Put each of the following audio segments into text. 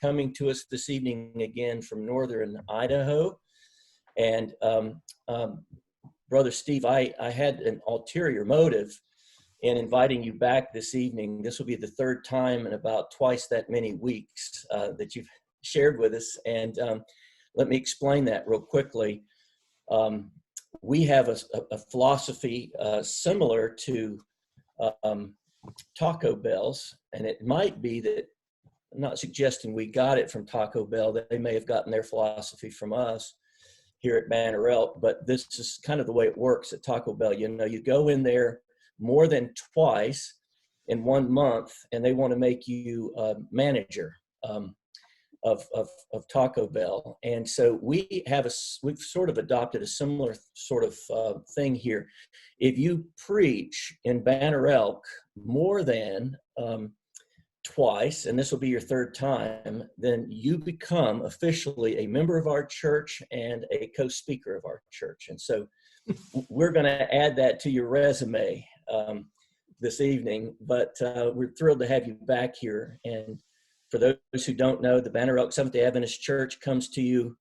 coming to us this evening again from northern Idaho. And Brother Steve, I had an ulterior motive in inviting you back this evening. This will be the third time in about twice that many weeks that you've shared with us. And let me explain that real quickly. We have a philosophy similar to Taco Bell's, and it might be that, I'm not suggesting we got it from Taco Bell, that they may have gotten their philosophy from us here at Banner Elk, but this is kind of the way it works at Taco Bell. You know, you go in there more than twice in 1 month, and they want to make you manager of Taco Bell. And so we've sort of adopted a similar sort of thing here. If you preach in Banner Elk more than twice, and this will be your third time, then you become officially a member of our church and a co-speaker of our church. And so we're going to add that to your resume this evening, but we're thrilled to have you back here. And for those who don't know, the Banner Elk Seventh-day Adventist Church comes to you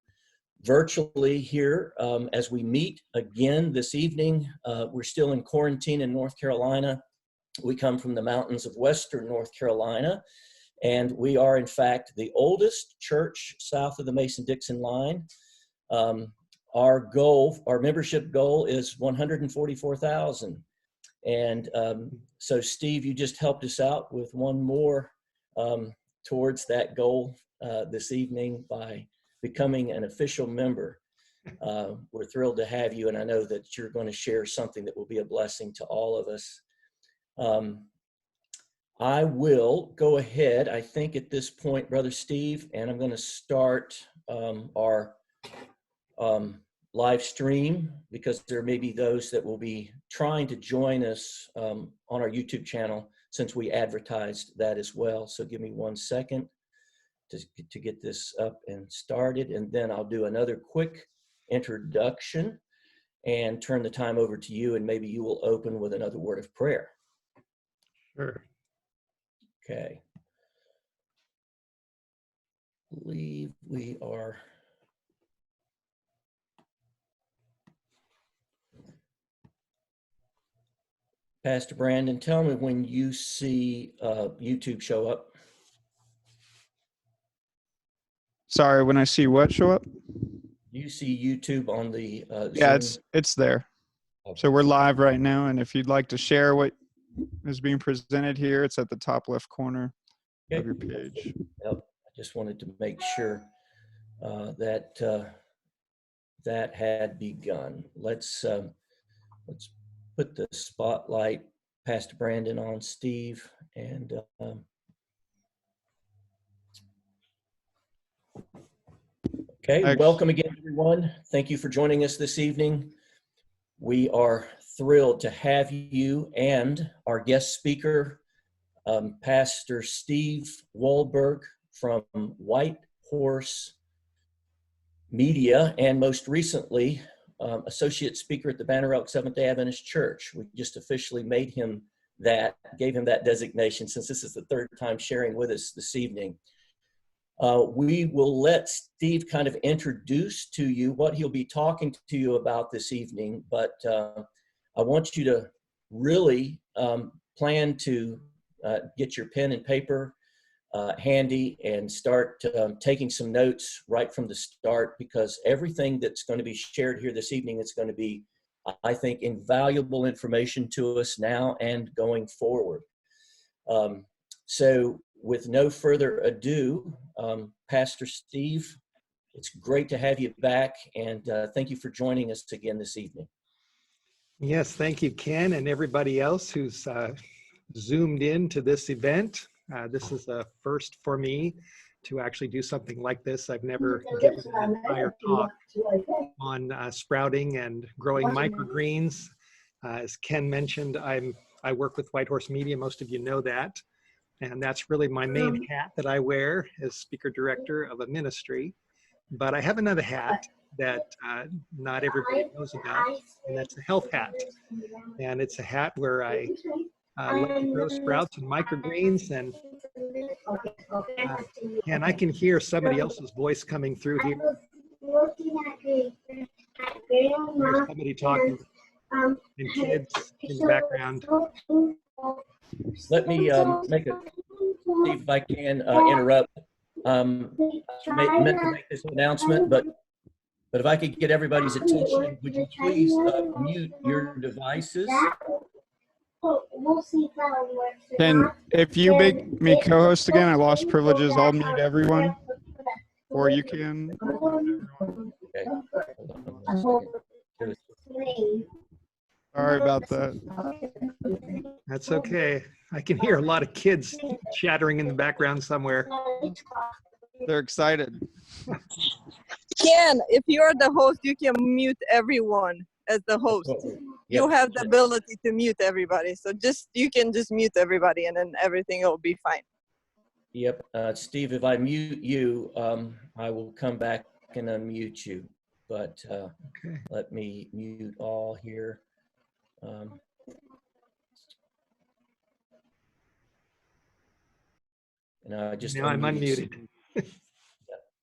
virtually here as we meet again this evening. We're still in quarantine in North Carolina. We come from the mountains of Western North Carolina, and we are, in fact, the oldest church south of the Mason-Dixon line. Our membership goal is 144,000. And so, Steve, you just helped us out with one more towards that goal this evening by becoming an official member. We're thrilled to have you, and I know that you're going to share something that will be a blessing to all of us. I will go ahead, I think at this point, Brother Steve, and I'm going to start our live stream, because there may be those that will be trying to join us on our YouTube channel, since we advertised that as well. So give me 1 second to get this up and started, and then I'll do another quick introduction and turn the time over to you, and maybe you will open with another word of prayer. Sure. Okay. I believe we are. Pastor Brandon, tell me when you see YouTube show up. Sorry, when I see what show up? You see YouTube on the Yeah, Zoom? it's there. Okay. So we're live right now, and if you'd like to share what is being presented here, it's at the top left corner of your page. Yep. I just wanted to make sure that that had begun. Let's put the spotlight, Pastor Brandon, on Steve, and okay, welcome again, everyone. Thank you for joining us this evening. We are thrilled to have you and our guest speaker, Pastor Steve Wohlberg from White Horse Media, and most recently, associate speaker at the Banner Elk Seventh-day Adventist Church. We just officially made him that, gave him that designation, since this is the third time sharing with us this evening. We will let Steve kind of introduce to you what he'll be talking to you about this evening, but I want you to really plan to get your pen and paper handy and start taking some notes right from the start, because everything that's going to be shared here this evening is going to be, I think, invaluable information to us now and going forward. So with no further ado, Pastor Steve, it's great to have you back, and thank you for joining us again this evening. Yes, thank you, Ken, and everybody else who's zoomed in to this event. This is a first for me to actually do something like this. I've never given an entire talk on sprouting and growing microgreens. As Ken mentioned, I work with White Horse Media. Most of you know that. And that's really my main hat that I wear as speaker director of a ministry. But I have another hat that not everybody knows about, and that's a health hat. And it's a hat where I like to grow sprouts and microgreens. And I can hear somebody else's voice coming through here. There's somebody talking and kids in the background. Let me make a, see if I can interrupt. Meant to make this announcement, but if I could get everybody's attention, would you please mute your devices? Then if you make me co-host again, I lost privileges, I'll mute everyone. Or you can. Okay. Hold on a second. Sorry about that. That's okay. I can hear a lot of kids chattering in the background somewhere. They're excited. Ken, if you're the host, you can mute everyone as the host. You have the ability to mute everybody. So you can just mute everybody and then everything will be fine. Yep. Steve, if I mute you, I will come back and unmute you. But Okay. let me mute all here. And I just Now I'm unmuted.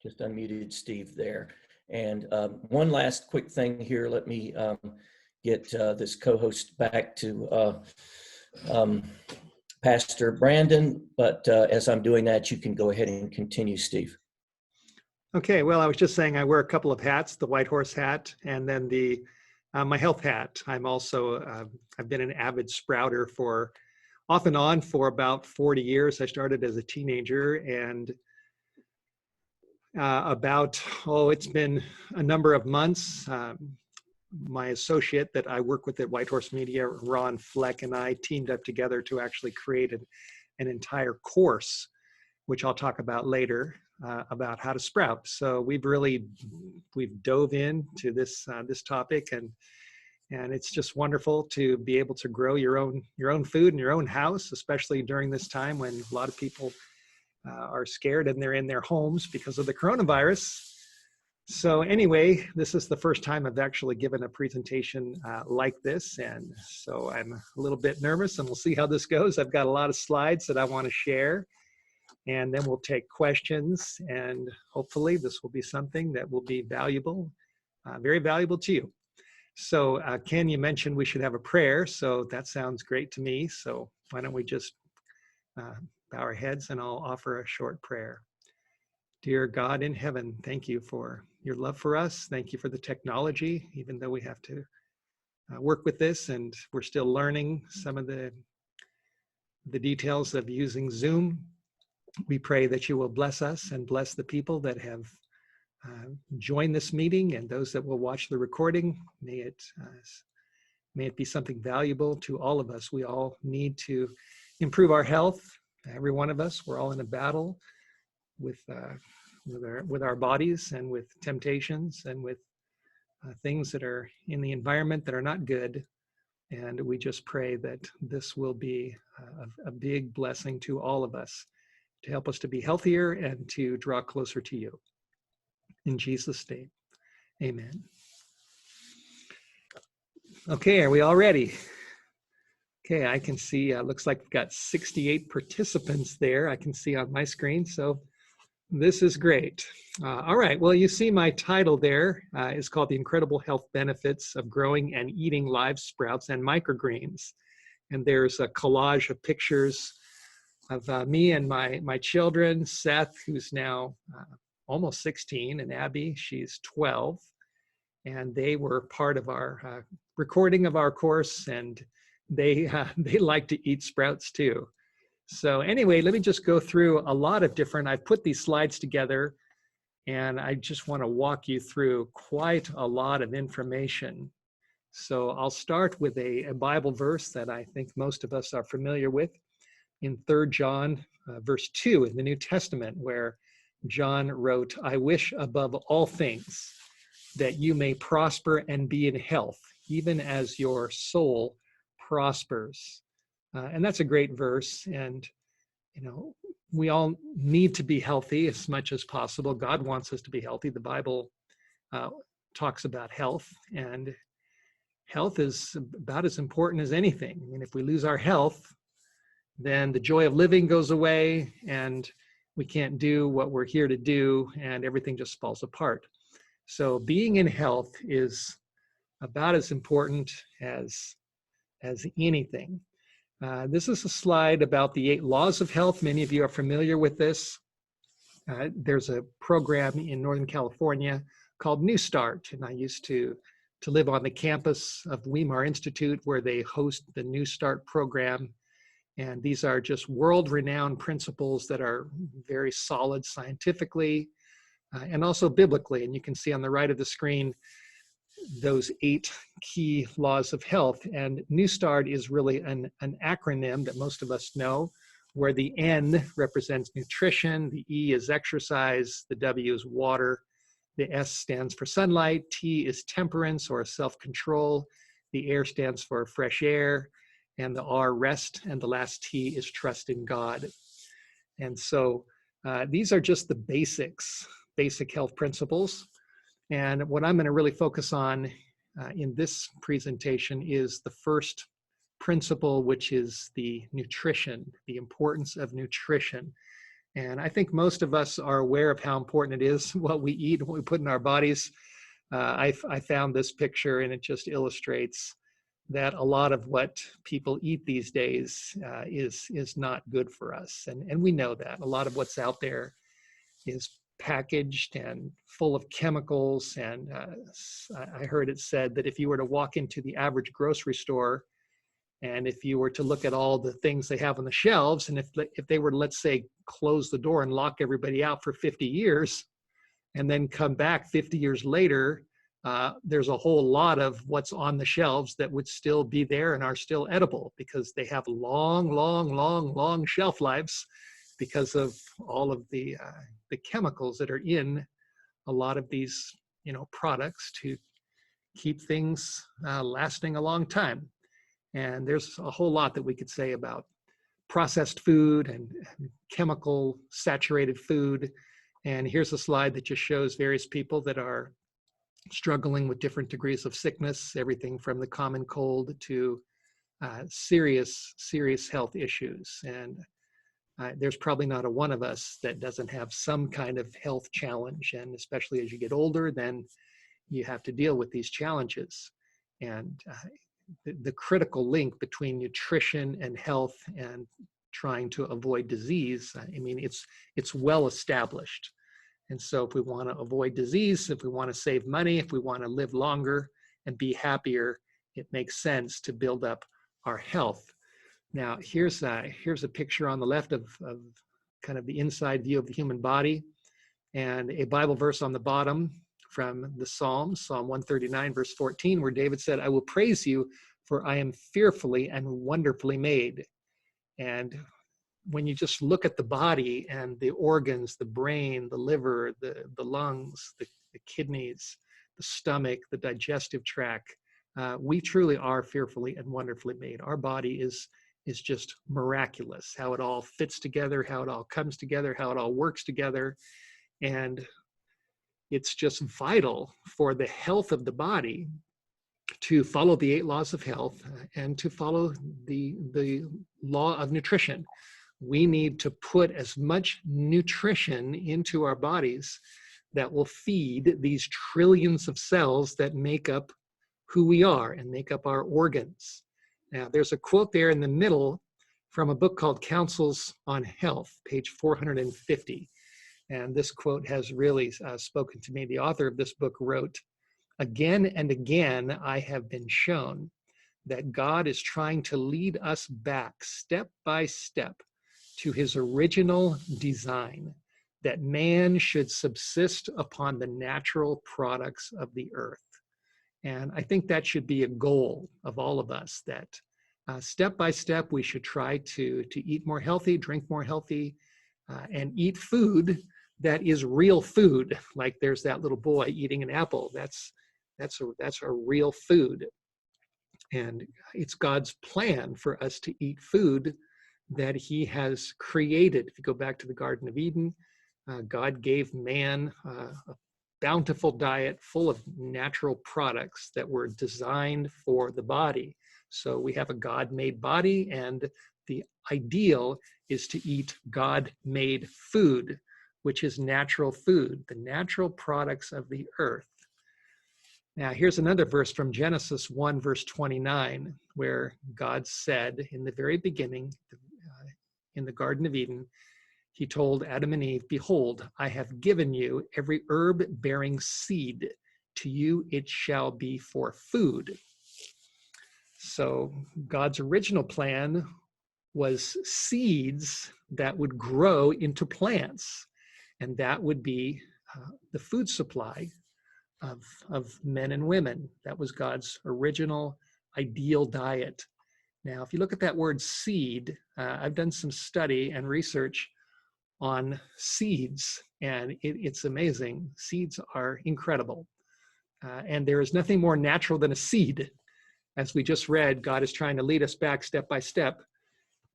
Just unmuted Steve there. And one last quick thing here. Let me get this co-host back to Pastor Brandon. But as I'm doing that, you can go ahead and continue, Steve. Okay, well, I was just saying I wear a couple of hats, the White Horse hat and then the my health hat. I'm also, I've been an avid sprouter for off and on for about 40 years. I started as a teenager and it's been a number of months. My associate that I work with at White Horse Media, Ron Fleck, and I teamed up together to actually create an entire course, which I'll talk about later, about how to sprout. So we've dove into this topic, and it's just wonderful to be able to grow your own food in your own house, especially during this time when a lot of people are scared and they're in their homes because of the coronavirus. So anyway, this is the first time I've actually given a presentation like this, and so I'm a little bit nervous, and we'll see how this goes. I've got a lot of slides that I want to share, and then we'll take questions, and hopefully this will be something that will be valuable, very valuable to you. So Ken, you mentioned we should have a prayer, so that sounds great to me. So why don't we just bow our heads and I'll offer a short prayer. Dear God in heaven, thank you for your love for us. Thank you for the technology, even though we have to work with this and we're still learning some of the details of using Zoom. We pray that you will bless us and bless the people that have joined this meeting and those that will watch the recording. May it be something valuable to all of us. We all need to improve our health. Every one of us, we're all in a battle with our bodies and with temptations and with things that are in the environment that are not good. And we just pray that this will be a big blessing to all of us to help us to be healthier and to draw closer to you. In Jesus' name, amen. Okay, are we all ready? Okay, I can see, looks like we've got 68 participants there. I can see on my screen, so this is great. All right, well, you see my title there is called The Incredible Health Benefits of Growing and Eating Live Sprouts and Microgreens. And there's a collage of pictures of me and my children, Seth, who's now almost 16, and Abby, she's 12. And they were part of our recording of our course, and they like to eat sprouts too. So anyway, let me just go through a lot of different, I've put these slides together, and I just want to walk you through quite a lot of information. So I'll start with a Bible verse that I think most of us are familiar with in 3 John verse 2 in the New Testament, where John wrote, "I wish above all things that you may prosper and be in health, even as your soul prospers." And that's a great verse. And, you know, we all need to be healthy as much as possible. God wants us to be healthy. The Bible talks about health, and health is about as important as anything. I mean, if we lose our health, then the joy of living goes away and we can't do what we're here to do and everything just falls apart. So being in health is about as important as anything. This is a slide about the 8 laws of health. Many of you are familiar with this. There's a program in Northern California called New Start, and I used to live on the campus of Weimar Institute where they host the New Start program. And these are just world-renowned principles that are very solid scientifically and also biblically. And you can see on the right of the screen those 8 key laws of health. And New Start is really an acronym that most of us know, where the N represents nutrition, the E is exercise, the W is water, the S stands for sunlight, T is temperance or self-control, the air stands for fresh air, and the R, rest, and the last T is trust in God. And so these are just the basic health principles. And what I'm going to really focus on in this presentation is the first principle, which is the nutrition, the importance of nutrition. And I think most of us are aware of how important it is, what we eat, what we put in our bodies. I found this picture and it just illustrates that a lot of what people eat these days is not good for us. And we know that. A lot of what's out there is packaged and full of chemicals. And I heard it said that if you were to walk into the average grocery store and if you were to look at all the things they have on the shelves, and if they were to, let's say, close the door and lock everybody out for 50 years and then come back 50 years later, there's a whole lot of what's on the shelves that would still be there and are still edible because they have long shelf lives because of all of the chemicals that are in a lot of these, products to keep things lasting a long time. And there's a whole lot that we could say about processed food and chemical saturated food. And here's a slide that just shows various people that are struggling with different degrees of sickness, everything from the common cold to serious health issues. And there's probably not a one of us that doesn't have some kind of health challenge. And especially as you get older, then you have to deal with these challenges. And the critical link between nutrition and health and trying to avoid disease, I mean, it's well established. And so if we want to avoid disease, if we want to save money, if we want to live longer and be happier, it makes sense to build up our health. Now, here's a picture on the left of kind of the inside view of the human body, and a Bible verse on the bottom from the Psalms, Psalm 139, verse 14, where David said, "I will praise you, for I am fearfully and wonderfully made." And when you just look at the body and the organs, the brain, the liver, the lungs, the kidneys, the stomach, the digestive tract, we truly are fearfully and wonderfully made. Our body is just miraculous, how it all fits together, how it all comes together, how it all works together. And it's just vital for the health of the body to follow the 8 laws of health and to follow the law of nutrition. We need to put as much nutrition into our bodies that will feed these trillions of cells that make up who we are and make up our organs. Now, there's a quote there in the middle from a book called Counsels on Health, page 450. And this quote has really spoken to me. The author of this book wrote, "Again and again, I have been shown that God is trying to lead us back step by step to his original design, that man should subsist upon the natural products of the earth." And I think that should be a goal of all of us, that step by step, we should try to eat more healthy, drink more healthy, and eat food that is real food. Like there's that little boy eating an apple. That's a real food. And it's God's plan for us to eat food that he has created. If you go back to the Garden of Eden, God gave man a bountiful diet full of natural products that were designed for the body. So we have a God-made body, and the ideal is to eat God-made food, which is natural food, the natural products of the earth. Now, here's another verse from Genesis 1, verse 29, where God said in the very beginning, in the Garden of Eden, he told Adam and Eve, "Behold, I have given you every herb bearing seed. To you it shall be for food." So God's original plan was seeds that would grow into plants, and that would be the food supply of men and women. That was God's original ideal diet. Now, if you look at that word seed, I've done some study and research on seeds, and it's amazing. Seeds are incredible. And there is nothing more natural than a seed. As we just read, God is trying to lead us back step by step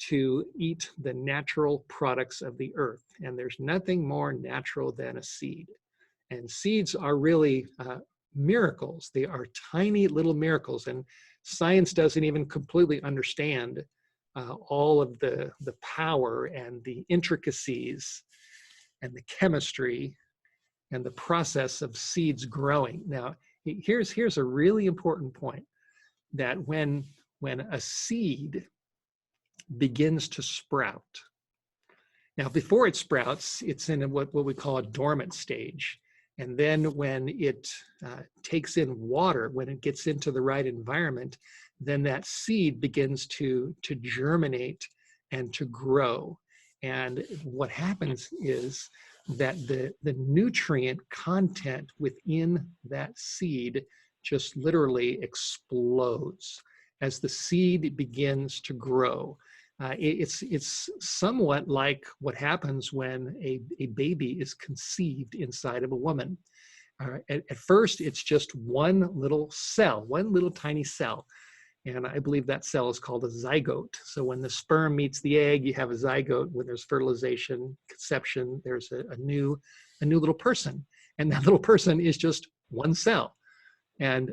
to eat the natural products of the earth. And there's nothing more natural than a seed. And seeds are really miracles. They are tiny little miracles. And science doesn't even completely understand all of the power and the intricacies and the chemistry and the process of seeds growing. Now, here's a really important point, that when a seed begins to sprout, now before it sprouts, it's in what we call a dormant stage. And then when it takes in water, when it gets into the right environment, then that seed begins to germinate and to grow. And what happens is that the nutrient content within that seed just literally explodes as the seed begins to grow. It's somewhat like what happens when a baby is conceived inside of a woman. At first, it's just one little cell, one little tiny cell. And I believe that cell is called a zygote. So when the sperm meets the egg, you have a zygote. When there's fertilization, conception, there's a new little person. And that little person is just one cell. And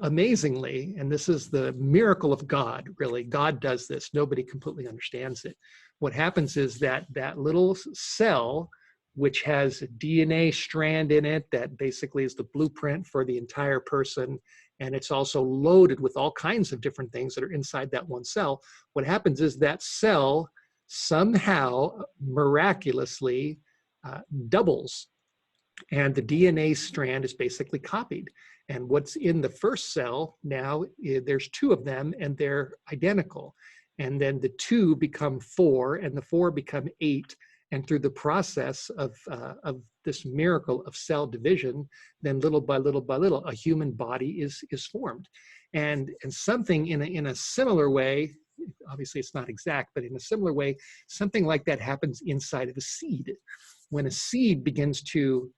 amazingly, and this is the miracle of God, really, God does this. Nobody completely understands it. What happens is that little cell, which has a DNA strand in it that basically is the blueprint for the entire person, and it's also loaded with all kinds of different things that are inside that one cell. What happens is that cell somehow miraculously doubles, and the DNA strand is basically copied. And what's in the first cell now, there's two of them, and they're identical. And then the two become 4, and the 4 become 8. And through the process of this miracle of cell division, then little by little by little, a human body is formed. And something in a similar way, obviously it's not exact, but in a similar way, something like that happens inside of a seed. When a seed begins to,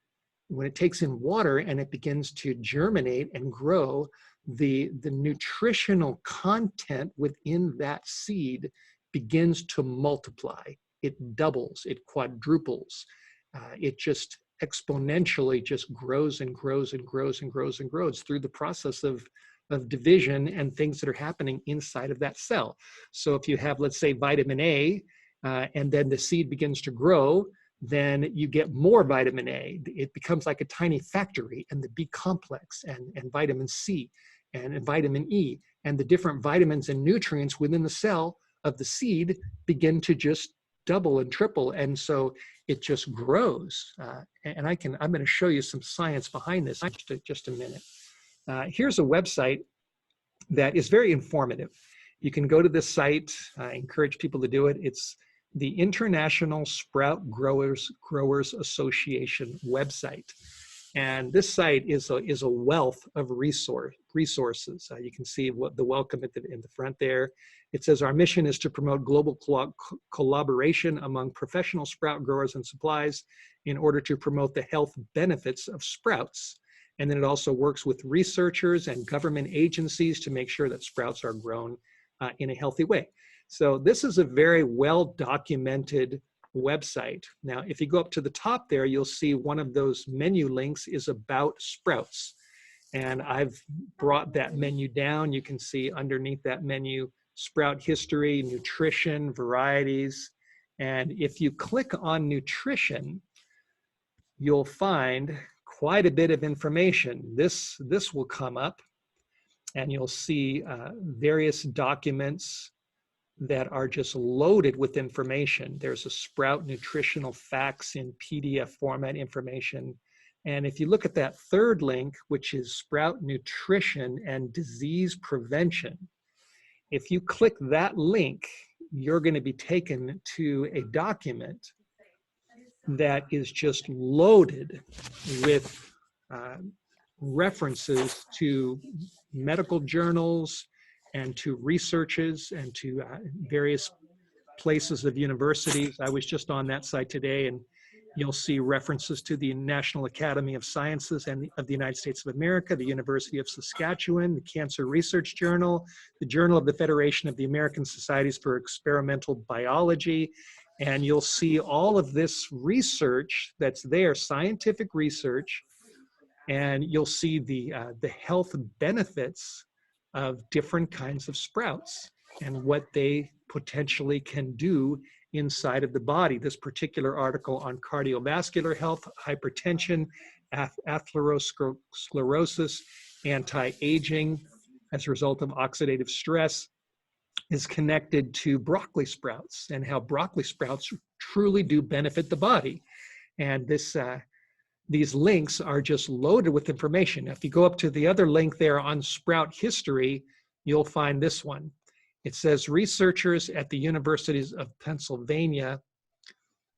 when it takes in water and it begins to germinate and grow, the nutritional content within that seed begins to multiply. It doubles, it quadruples. It just exponentially just grows and grows and grows and grows and grows through the process of division and things that are happening inside of that cell. So if you have, let's say, vitamin A, and then the seed begins to grow, then you get more vitamin A. It becomes like a tiny factory, and the B complex and vitamin C and vitamin E and the different vitamins and nutrients within the cell of the seed begin to just double and triple. And so it just grows. And I'm going to show you some science behind this in just a minute. Here's a website that is very informative. You can go to this site. I encourage people to do it. It's the International Sprout Growers Association website. And this site is a wealth of resources. You can see what the welcome in the front there. It says, our mission is to promote global collaboration among professional sprout growers and supplies in order to promote the health benefits of sprouts. And then it also works with researchers and government agencies to make sure that sprouts are grown in a healthy way. So this is a very well-documented website. Now, if you go up to the top there, you'll see one of those menu links is about sprouts. And I've brought that menu down. You can see underneath that menu sprout history, nutrition, varieties. And if you click on nutrition, you'll find quite a bit of information. This will come up, and you'll see various documents that are just loaded with information. There's a sprout nutritional facts in PDF format information. And if you look at that third link, which is sprout nutrition and disease prevention, if you click that link, you're going to be taken to a document that is just loaded with references to medical journals and to researches and to various places of universities. I was just on that site today, and you'll see references to the National Academy of Sciences and of the United States of America, the University of Saskatchewan, the Cancer Research Journal, the Journal of the Federation of the American Societies for Experimental Biology. And you'll see all of this research that's there, scientific research, and you'll see the health benefits of different kinds of sprouts and what they potentially can do inside of the body. This particular article on cardiovascular health, hypertension, atherosclerosis, anti-aging as a result of oxidative stress, is connected to broccoli sprouts and how broccoli sprouts truly do benefit the body. And these links are just loaded with information. If you go up to the other link there on sprout history, you'll find this one. It says researchers at the universities of Pennsylvania,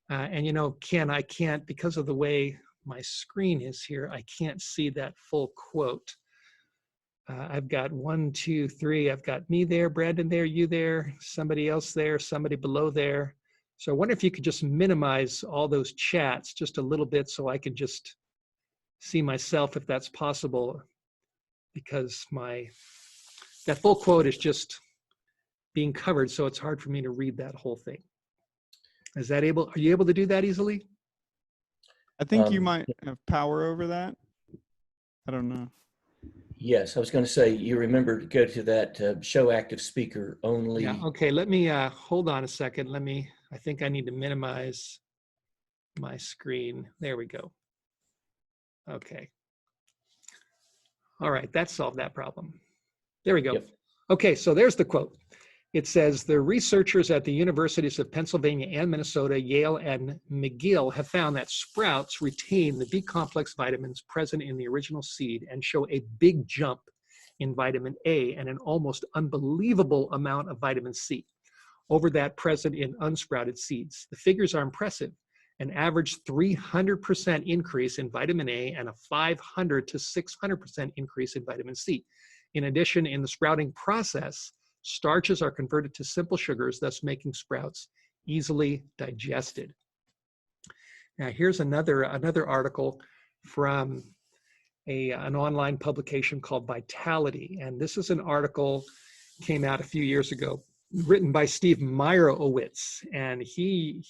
and you know, Ken, I can't, because of the way my screen is here, I can't see that full quote. I've got 1, 2, 3, I've got me there, Brandon there, you there, somebody else there, somebody below there. So I wonder if you could just minimize all those chats just a little bit so I can just see myself if that's possible, because that full quote is just being covered, so it's hard for me to read that whole thing. Are you able to do that easily? I think you might have power over that. I don't know. Yes, I was going to say, you remember to go to that show active speaker only. Yeah, okay, let me, hold on a second. I think I need to minimize my screen. There we go. Okay. All right, that solved that problem. There we go. Yep. Okay, so there's the quote. It says, the researchers at the universities of Pennsylvania and Minnesota, Yale and McGill have found that sprouts retain the B-complex vitamins present in the original seed and show a big jump in vitamin A and an almost unbelievable amount of vitamin C over that present in unsprouted seeds. The figures are impressive. An average 300% increase in vitamin A and a 500 to 600% increase in vitamin C. In addition, in the sprouting process, starches are converted to simple sugars, thus making sprouts easily digested. Now, here's another article from an online publication called Vitality. And this is an article came out a few years ago, written by Steve Meyerowitz. And he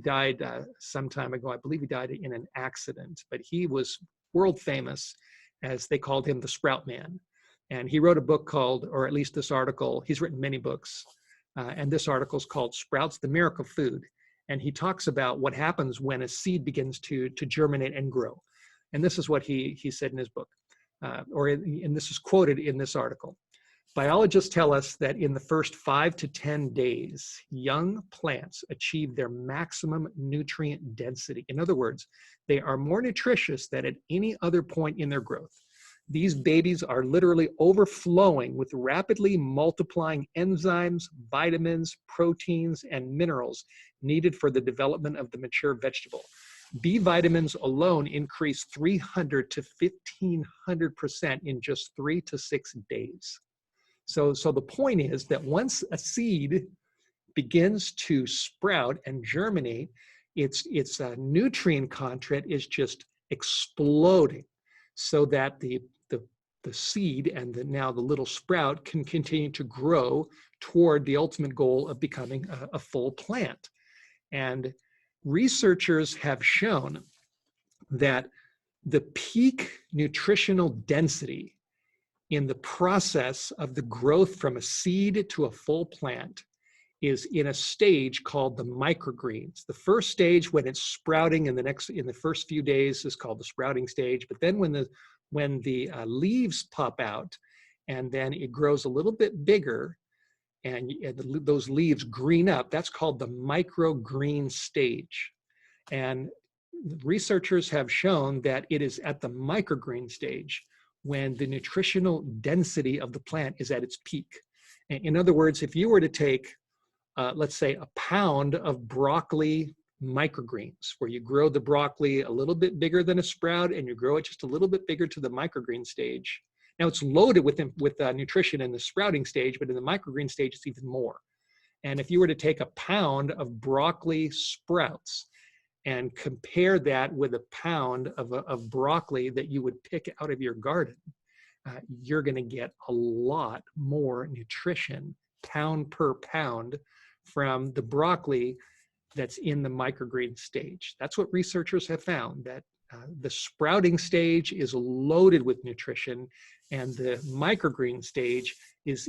died some time ago. I believe he died in an accident, but he was world famous, as they called him, the Sprout Man. And he wrote a book called, or at least this article, he's written many books, and this article is called Sprouts, the Miracle Food. And he talks about what happens when a seed begins to germinate and grow. And this is what he said in his book, and this is quoted in this article. Biologists tell us that in the first 5 to 10 days, young plants achieve their maximum nutrient density. In other words, they are more nutritious than at any other point in their growth. These babies are literally overflowing with rapidly multiplying enzymes, vitamins, proteins, and minerals needed for the development of the mature vegetable. B vitamins alone increase 300 to 1,500% in just 3 to 6 days. So the point is that once a seed begins to sprout and germinate, its nutrient content is just exploding, so that the seed and now the little sprout can continue to grow toward the ultimate goal of becoming a full plant. And researchers have shown that the peak nutritional density in the process of the growth from a seed to a full plant is in a stage called the microgreens. The first stage, when it's sprouting in the first few days, is called the sprouting stage. But then when the leaves pop out, and then it grows a little bit bigger, and those leaves green up, that's called the microgreen stage. And researchers have shown that it is at the microgreen stage when the nutritional density of the plant is at its peak. In other words, if you were to take let's say a pound of broccoli microgreens, where you grow the broccoli a little bit bigger than a sprout and you grow it just a little bit bigger to the microgreen stage. Now it's loaded with nutrition in the sprouting stage, but in the microgreen stage, it's even more. And if you were to take a pound of broccoli sprouts and compare that with a pound of broccoli that you would pick out of your garden, you're going to get a lot more nutrition pound per pound from the broccoli that's in the microgreen stage. That's what researchers have found, that the sprouting stage is loaded with nutrition, and the microgreen stage is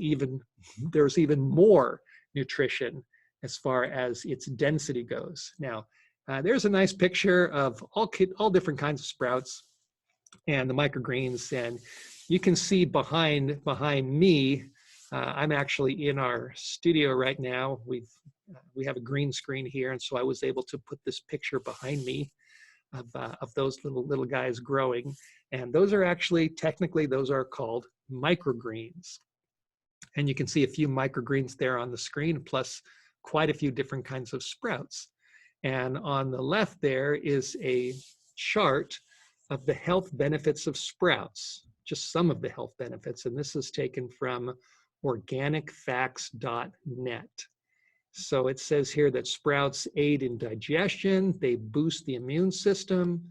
there's even more nutrition as far as its density goes. Now, there's a nice picture of all different kinds of sprouts and the microgreens, and you can see behind me, I'm actually in our studio right now. We have a green screen here, and so I was able to put this picture behind me of those little guys growing. And those are actually, technically, those are called microgreens. And you can see a few microgreens there on the screen, plus quite a few different kinds of sprouts. And on the left there is a chart of the health benefits of sprouts, just some of the health benefits. And this is taken from organicfacts.net. So it says here that sprouts aid in digestion, they boost the immune system,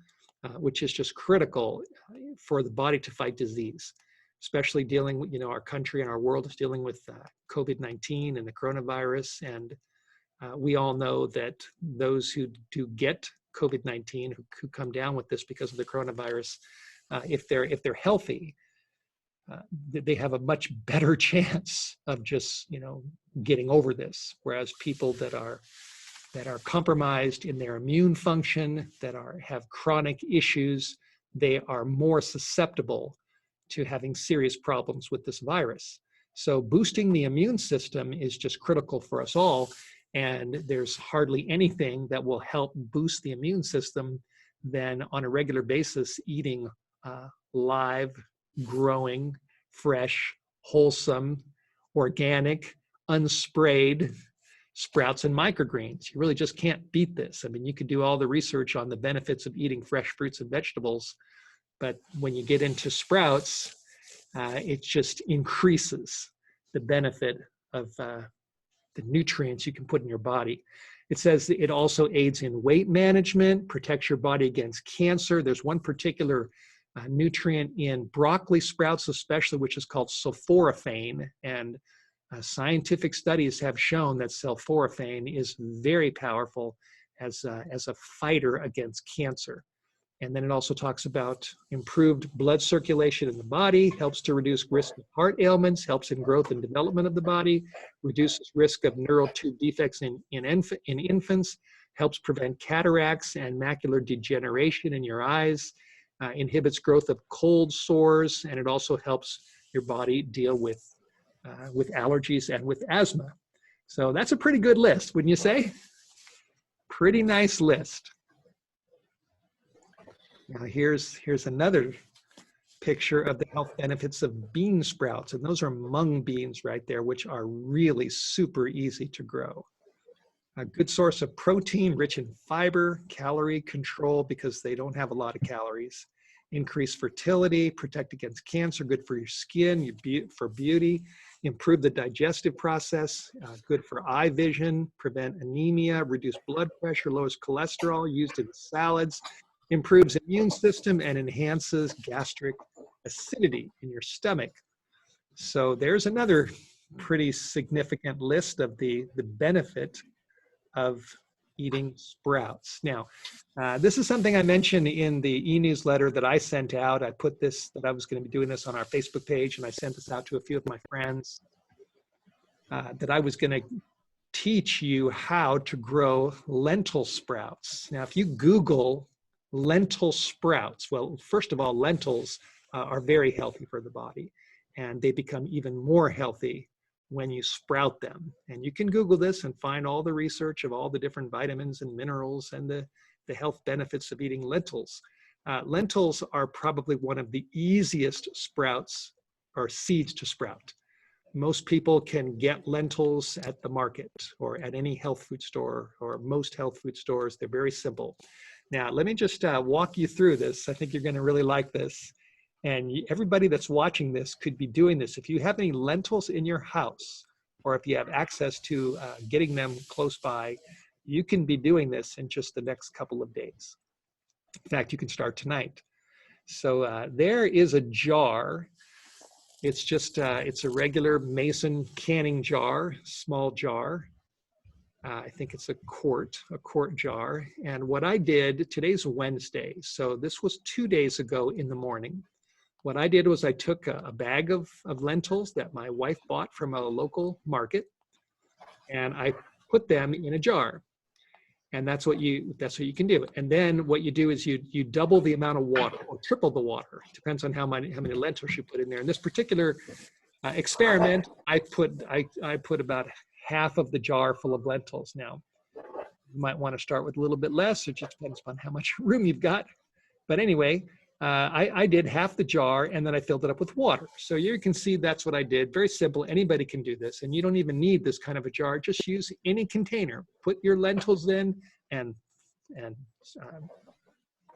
which is just critical for the body to fight disease, especially dealing with, our country and our world is dealing with COVID-19 and the coronavirus. And we all know that those who do get COVID-19, who come down with this because of the coronavirus, if they're healthy, they have a much better chance of just, getting over this. Whereas people that are compromised in their immune function, that have chronic issues, they are more susceptible to having serious problems with this virus. So boosting the immune system is just critical for us all. And there's hardly anything that will help boost the immune system than on a regular basis eating live, growing, fresh, wholesome, organic, unsprayed sprouts and microgreens. You really just can't beat this. I mean, you could do all the research on the benefits of eating fresh fruits and vegetables, but when you get into sprouts, it just increases the benefit of the nutrients you can put in your body. It says that it also aids in weight management, protects your body against cancer. There's one particular nutrient in broccoli sprouts especially, which is called sulforaphane, and scientific studies have shown that sulforaphane is very powerful as a fighter against cancer. And then it also talks about improved blood circulation in the body, helps to reduce risk of heart ailments, helps in growth and development of the body, reduces risk of neural tube defects in infants, helps prevent cataracts and macular degeneration in your eyes, inhibits growth of cold sores, and it also helps your body deal with allergies and with asthma. So that's a pretty good list, wouldn't you say? Pretty nice list. Now here's another picture of the health benefits of bean sprouts, and those are mung beans right there, which are really super easy to grow. A good source of protein, rich in fiber, calorie control because they don't have a lot of calories, increase fertility, protect against cancer, good for your skin, for beauty, improve the digestive process, good for eye vision, prevent anemia, reduce blood pressure, lowers cholesterol, used in salads, improves immune system, and enhances gastric acidity in your stomach. So there's another pretty significant list of the benefit of eating sprouts. Now, this is something I mentioned in the e-newsletter that I sent out. I put this, that I was going to be doing this on our Facebook page, and I sent this out to a few of my friends, that I was going to teach you how to grow lentil sprouts. Now, if you Google lentil sprouts, well, first of all, lentils are very healthy for the body, and they become even more healthy when you sprout them. And you can Google this and find all the research of all the different vitamins and minerals and the health benefits of eating lentils. Lentils are probably one of the easiest sprouts or seeds to sprout. Most people can get lentils at the market or at any health food store or most health food stores. They're very simple. Now, let me just walk you through this. I think you're going to really like this. And everybody that's watching this could be doing this. If you have any lentils in your house, or if you have access to getting them close by, you can be doing this in just the next couple of days. In fact, you can start tonight. So there is a jar. It's just, it's a regular mason canning jar, small jar. I think it's a quart jar. And what I did, today's Wednesday, so this was 2 days ago in the morning. What I did was I took a bag of lentils that my wife bought from a local market, and I put them in a jar. And that's what you can do. And then what you do is you double the amount of water or triple the water. It depends on how many lentils you put in there. In this particular experiment, I put about half of the jar full of lentils. Now, you might want to start with a little bit less. It just depends on how much room you've got. But anyway, I did half the jar, and then I filled it up with water. So you can see that's what I did. Very simple. Anybody can do this, and you don't even need this kind of a jar. Just use any container. Put your lentils in and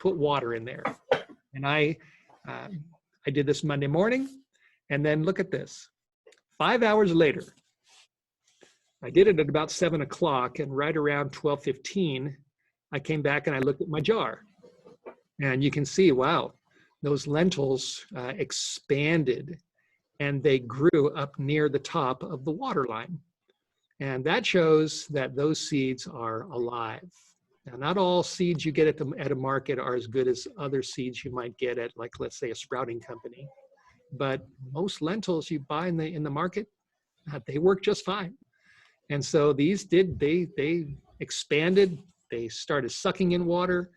put water in there. And I did this Monday morning, and then look at this. 5 hours later, I did it at about 7 o'clock, and right around 12:15, I came back and I looked at my jar. And you can see, wow, those lentils expanded, and they grew up near the top of the water line. And that shows that those seeds are alive. Now, not all seeds you get at a market are as good as other seeds you might get at, like, let's say, a sprouting company. But most lentils you buy in the market, they work just fine. And so these they expanded, they started sucking in water,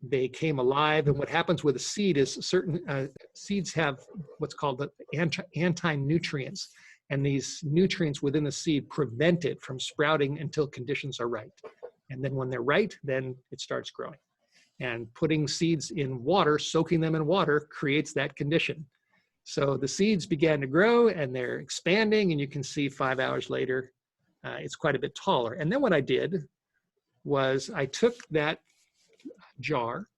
they came alive. And what happens with a seed is certain seeds have what's called the anti-nutrients. And these nutrients within the seed prevent it from sprouting until conditions are right. And then when they're right, then it starts growing. And putting seeds in water, soaking them in water, creates that condition. So the seeds began to grow, and they're expanding, and you can see 5 hours later, it's quite a bit taller. And then what I did was I took that jar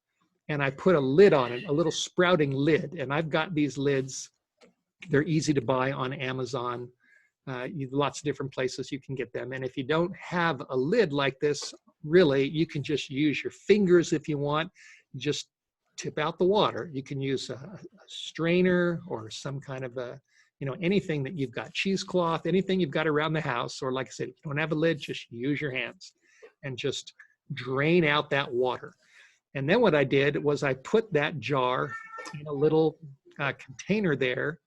and I put a lid on it, a little sprouting lid. And I've got these lids. They're easy to buy on Amazon. Lots of different places you can get them. And if you don't have a lid like this, really, you can just use your fingers if you want. Just tip out the water. You can use a strainer or some kind of anything that you've got, cheesecloth, anything you've got around the house. Or like I said, if you don't have a lid, just use your hands and just drain out that water. And then what I did was I put that jar in a little container there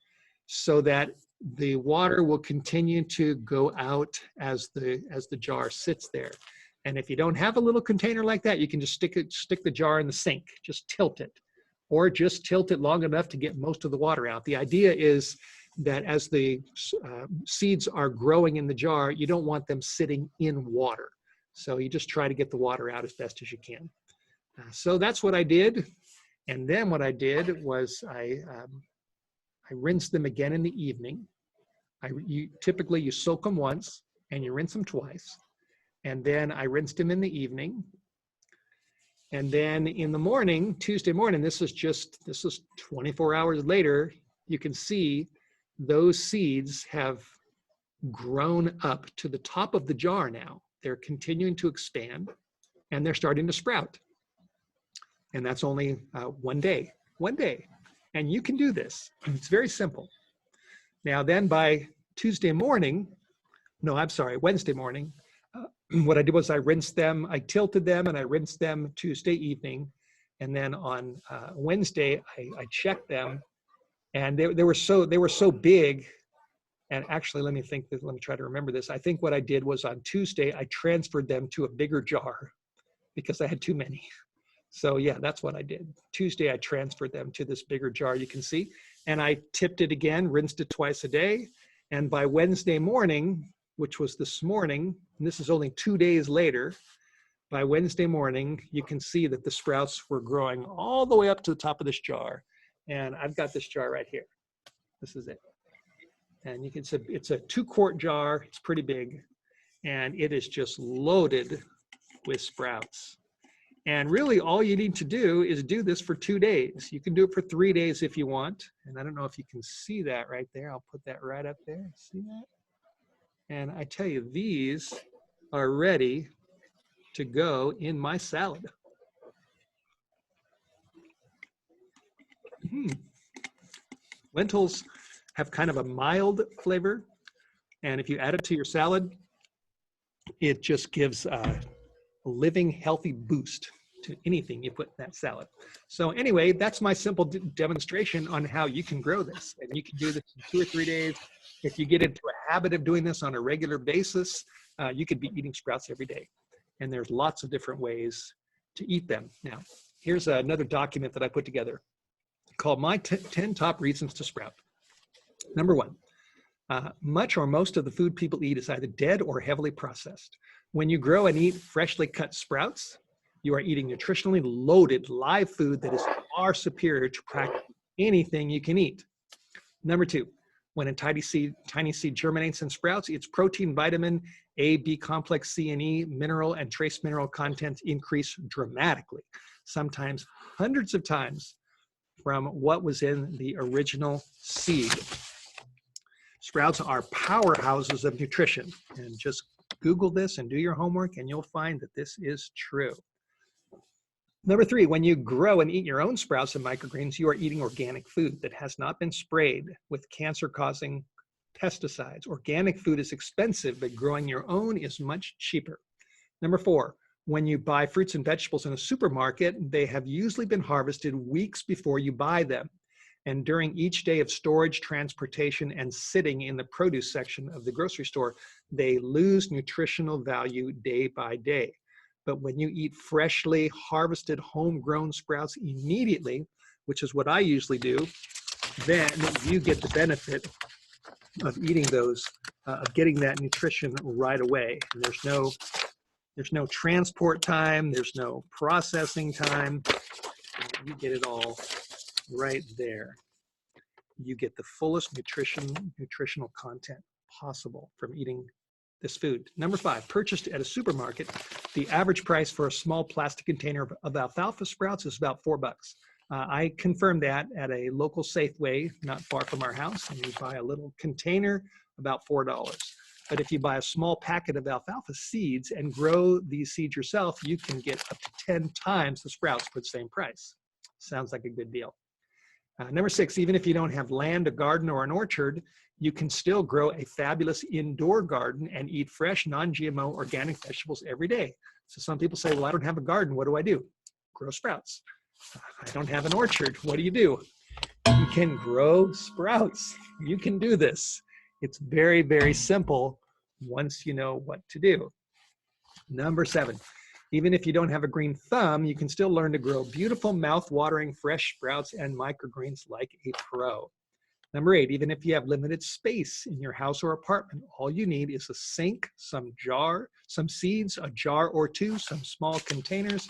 so that the water will continue to go out as the jar sits there. And if you don't have a little container like that, you can just stick the jar in the sink, just tilt it, or just tilt it long enough to get most of the water out. The idea is that as the seeds are growing in the jar, you don't want them sitting in water. So you just try to get the water out as best as you can. So that's what I did. And then what I did was I rinsed them again in the evening. Typically you soak them once and you rinse them twice. And then I rinsed them in the evening. And then in the morning, Tuesday morning, this is 24 hours later, you can see those seeds have grown up to the top of the jar now. They're continuing to expand, and they're starting to sprout. And that's only 1 day. And you can do this. It's very simple. Now then by Wednesday morning, what I did was I rinsed them, I tilted them, and I rinsed them Tuesday evening. And then on Wednesday, I checked them, and they were so big. And actually, let me try to remember this. I think what I did was on Tuesday, I transferred them to a bigger jar because I had too many. So yeah, that's what I did. Tuesday, I transferred them to this bigger jar, you can see, and I tipped it again, rinsed it twice a day. And by Wednesday morning, which was this morning, and this is only 2 days later, by Wednesday morning, you can see that the sprouts were growing all the way up to the top of this jar. And I've got this jar right here. This is it. And you can see it's a 2-quart jar. It's pretty big. And it is just loaded with sprouts. And really all you need to do is do this for 2 days. You can do it for 3 days if you want. And I don't know if you can see that right there. I'll put that right up there. See that? And I tell you, these are ready to go in my salad. Lentils have kind of a mild flavor. And if you add it to your salad, it just gives a living, healthy boost to anything you put in that salad. So anyway, that's my simple demonstration on how you can grow this. And you can do this in 2 or 3 days. If you get into a habit of doing this on a regular basis, you could be eating sprouts every day. And there's lots of different ways to eat them. Now, here's another document that I put together called My 10 Top Reasons to Sprout. Number 1, much or most of the food people eat is either dead or heavily processed. When you grow and eat freshly cut sprouts, you are eating nutritionally loaded live food that is far superior to practically anything you can eat. Number 2, when a tiny seed germinates and sprouts, its protein, vitamin A, B complex, C and E, mineral and trace mineral content increase dramatically, sometimes hundreds of times from what was in the original seed. Sprouts are powerhouses of nutrition. And just Google this and do your homework and you'll find that this is true. Number 3, when you grow and eat your own sprouts and microgreens, you are eating organic food that has not been sprayed with cancer-causing pesticides. Organic food is expensive, but growing your own is much cheaper. Number 4, when you buy fruits and vegetables in a supermarket, they have usually been harvested weeks before you buy them. And during each day of storage, transportation, and sitting in the produce section of the grocery store, they lose nutritional value day by day. But when you eat freshly harvested homegrown sprouts immediately, which is what I usually do, then you get the benefit of eating those, of getting that nutrition right away. And there's no transport time, there's no processing time. You get it all right there. You get the fullest nutritional content possible from eating this food. Number 5, purchased at a supermarket, the average price for a small plastic container of alfalfa sprouts is about $4. I confirmed that at a local Safeway not far from our house, and you buy a little container, about $4. But if you buy a small packet of alfalfa seeds and grow these seeds yourself, you can get up to 10 times the sprouts for the same price. Sounds like a good deal. Number 6, even if you don't have land, a garden, or an orchard, you can still grow a fabulous indoor garden and eat fresh, non-GMO organic vegetables every day. So some people say, well, I don't have a garden. What do? Grow sprouts. I don't have an orchard. What do? You can grow sprouts. You can do this. It's very, very simple once you know what to do. Number 7, even if you don't have a green thumb, you can still learn to grow beautiful, mouth-watering, fresh sprouts and microgreens like a pro. Number 8, even if you have limited space in your house or apartment, all you need is a sink, some seeds, a jar or two, some small containers,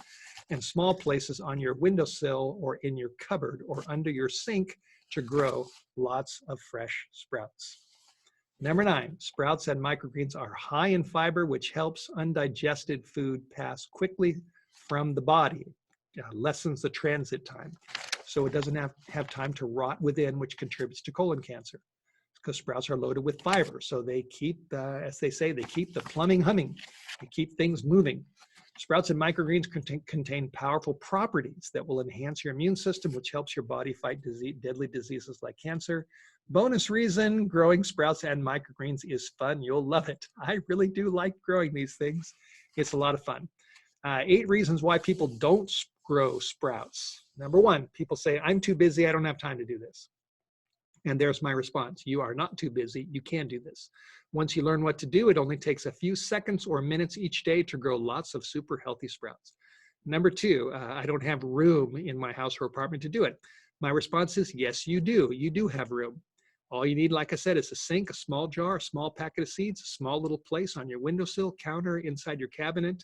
and small places on your windowsill or in your cupboard or under your sink to grow lots of fresh sprouts. Number 9, sprouts and microgreens are high in fiber, which helps undigested food pass quickly from the body, lessens the transit time. So it doesn't have time to rot within, which contributes to colon cancer, because sprouts are loaded with fiber. So they keep, as they say, they keep the plumbing humming. They keep things moving. Sprouts and microgreens contain powerful properties that will enhance your immune system, which helps your body fight deadly diseases like cancer. Bonus reason, growing sprouts and microgreens is fun. You'll love it. I really do like growing these things. It's a lot of fun. 8 reasons why people don't grow sprouts. Number 1, people say, I'm too busy. I don't have time to do this. And there's my response. You are not too busy. You can do this. Once you learn what to do, it only takes a few seconds or minutes each day to grow lots of super healthy sprouts. Number 2, I don't have room in my house or apartment to do it. My response is, yes, you do. You do have room. All you need, like I said, is a sink, a small jar, a small packet of seeds, a small little place on your windowsill, counter, inside your cabinet.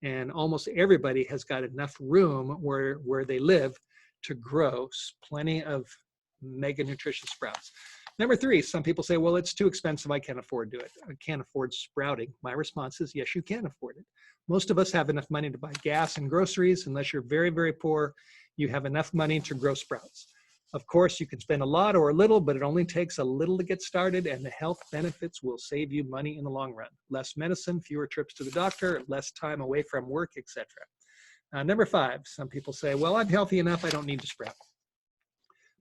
And almost everybody has got enough room where they live to grow plenty of mega nutritious sprouts. Number 3, some people say, well, it's too expensive. I can't afford to do it. I can't afford sprouting. My response is, yes, you can afford it. Most of us have enough money to buy gas and groceries. Unless you're very, very poor, you have enough money to grow sprouts. Of course, you can spend a lot or a little, but it only takes a little to get started, and the health benefits will save you money in the long run. Less medicine, fewer trips to the doctor, less time away from work, etc. Number 5, some people say, well, I'm healthy enough. I don't need to sprout.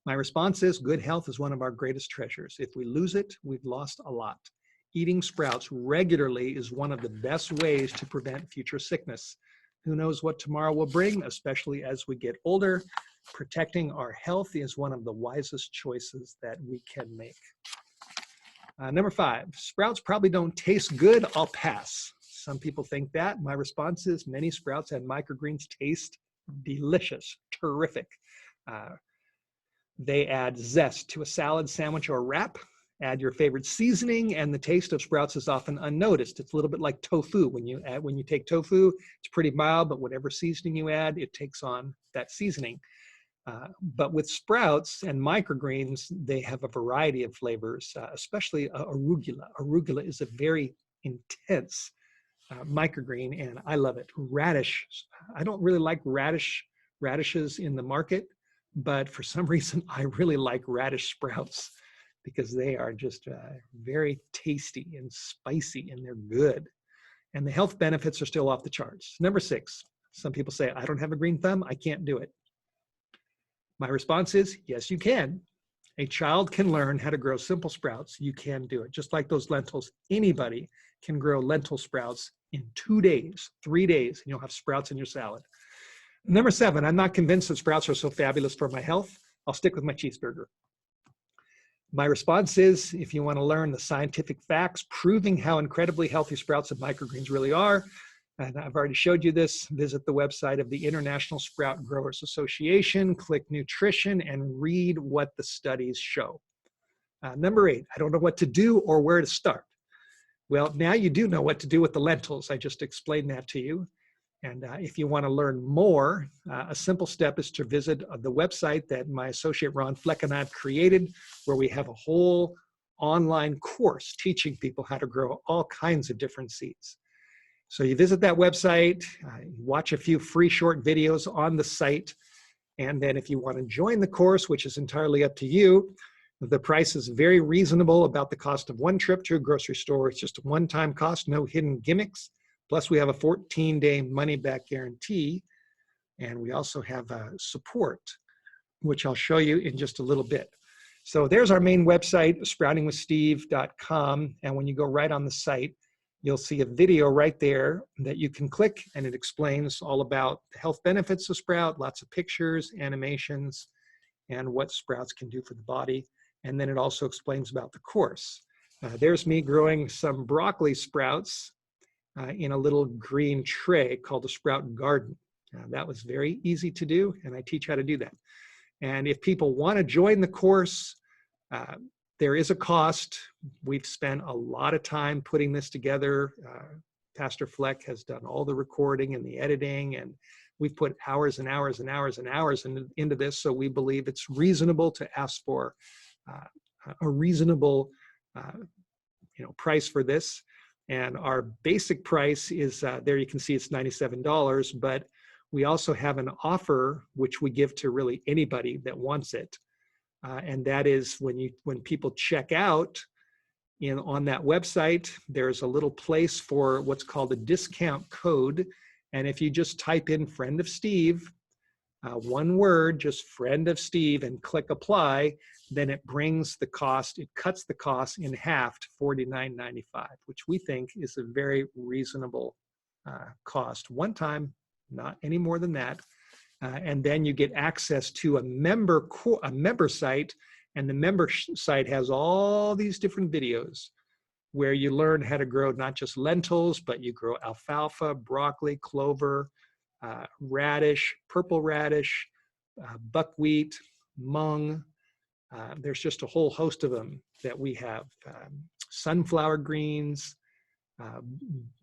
My response is, good health is one of our greatest treasures. If we lose it, we've lost a lot. Eating sprouts regularly is one of the best ways to prevent future sickness. Who knows what tomorrow will bring, especially as we get older. Protecting our health is one of the wisest choices that we can make. Number 5, sprouts probably don't taste good. I'll pass. Some people think that. My response is, many sprouts and microgreens taste delicious, terrific. They add zest to a salad, sandwich, or wrap. Add your favorite seasoning, and the taste of sprouts is often unnoticed. It's a little bit like tofu. When you take tofu, it's pretty mild, but whatever seasoning you add, it takes on that seasoning. But with sprouts and microgreens, they have a variety of flavors, especially arugula. Arugula is a very intense microgreen, and I love it. Radish. I don't really like radishes in the market, but for some reason, I really like radish sprouts because they are just very tasty and spicy, and they're good. And the health benefits are still off the charts. Number 6, some people say, I don't have a green thumb. I can't do it. My response is, yes, you can. A child can learn how to grow simple sprouts. You can do it. Just like those lentils, anybody can grow lentil sprouts in 2 days, 3 days, and you'll have sprouts in your salad. Number 7, I'm not convinced that sprouts are so fabulous for my health. I'll stick with my cheeseburger. My response is, if you want to learn the scientific facts proving how incredibly healthy sprouts and microgreens really are, and I've already showed you this, visit the website of the International Sprout Growers Association, click nutrition, and read what the studies show. Number 8, I don't know what to do or where to start. Well, now you do know what to do with the lentils. I just explained that to you. And if you want to learn more, a simple step is to visit the website that my associate Ron Fleck and I have created, where we have a whole online course teaching people how to grow all kinds of different seeds. So you visit that website, watch a few free short videos on the site, and then if you want to join the course, which is entirely up to you, the price is very reasonable, about the cost of one trip to a grocery store. It's just a one-time cost, no hidden gimmicks. Plus, we have a 14-day money-back guarantee, and we also have support, which I'll show you in just a little bit. So there's our main website, sproutingwithsteve.com, and when you go right on the site, you'll see a video right there that you can click, and it explains all about the health benefits of sprout, lots of pictures, animations, and what sprouts can do for the body. And then it also explains about the course. There's me growing some broccoli sprouts in a little green tray called a sprout garden. That was very easy to do, and I teach how to do that. And if people want to join the course, there is a cost. We've spent a lot of time putting this together. Pastor Fleck has done all the recording and the editing, and we've put hours and hours and hours and hours into this, so we believe it's reasonable to ask for a reasonable price for this. And our basic price is, there you can see it's $97, but we also have an offer which we give to really anybody that wants it. And that is when people check out on that website, there's a little place for what's called a discount code. And if you just type in friend of Steve, one word, just friend of Steve, and click apply, then it brings the cost, it cuts the cost in half to $49.95, which we think is a very reasonable cost. One time, not any more than that. And then you get access to a member site, and the member site has all these different videos where you learn how to grow not just lentils, but you grow alfalfa, broccoli, clover, radish, purple radish, buckwheat, mung. There's just a whole host of them that we have. Sunflower greens,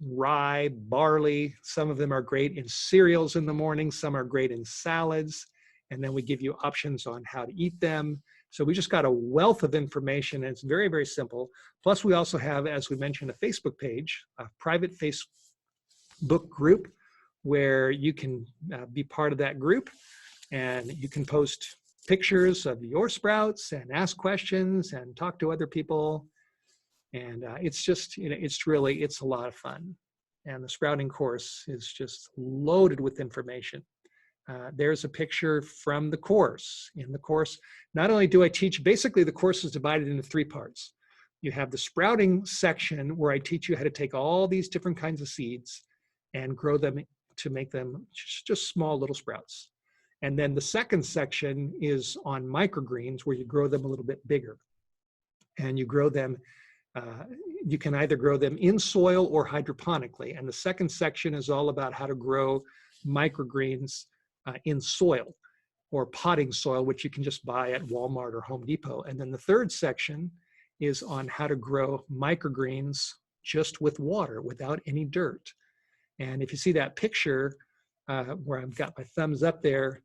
rye, barley. Some of them are great in cereals in the morning. Some are great in salads. And then we give you options on how to eat them. So we just got a wealth of information, and it's very, very simple. Plus, we also have, as we mentioned, a Facebook page, a private Facebook group where you can be part of that group, and you can post pictures of your sprouts and ask questions and talk to other people. And it's just, it's a lot of fun. And the sprouting course is just loaded with information. There's a picture from the course. In the course, not only do I teach, basically the course is divided into 3 parts. You have the sprouting section where I teach you how to take all these different kinds of seeds and grow them to make them just small little sprouts. And then the second section is on microgreens, where you grow them a little bit bigger. And you grow them, you can either grow them in soil or hydroponically. And the second section is all about how to grow microgreens in soil or potting soil, which you can just buy at Walmart or Home Depot. And then the third section is on how to grow microgreens just with water, without any dirt. And if you see that picture where I've got my thumbs up there,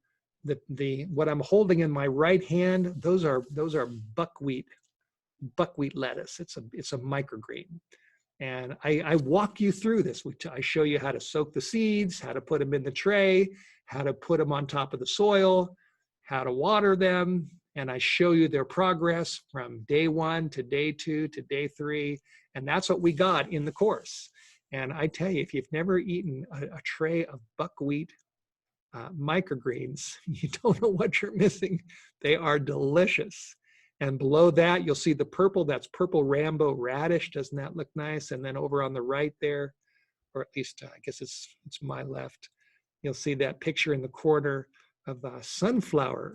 what I'm holding in my right hand, those are buckwheat lettuce. It's a microgreen. And I walk you through this. I show you how to soak the seeds, how to put them in the tray, how to put them on top of the soil, how to water them. And I show you their progress from day 1 to day 2 to day 3. And that's what we got in the course. And I tell you, if you've never eaten a tray of buckwheat microgreens, you don't know what you're missing. They are delicious. And below that, you'll see the purple. That's purple Rambo radish. Doesn't that look nice? And then over on the right there, or at least I guess it's my left, you'll see that picture in the corner of sunflower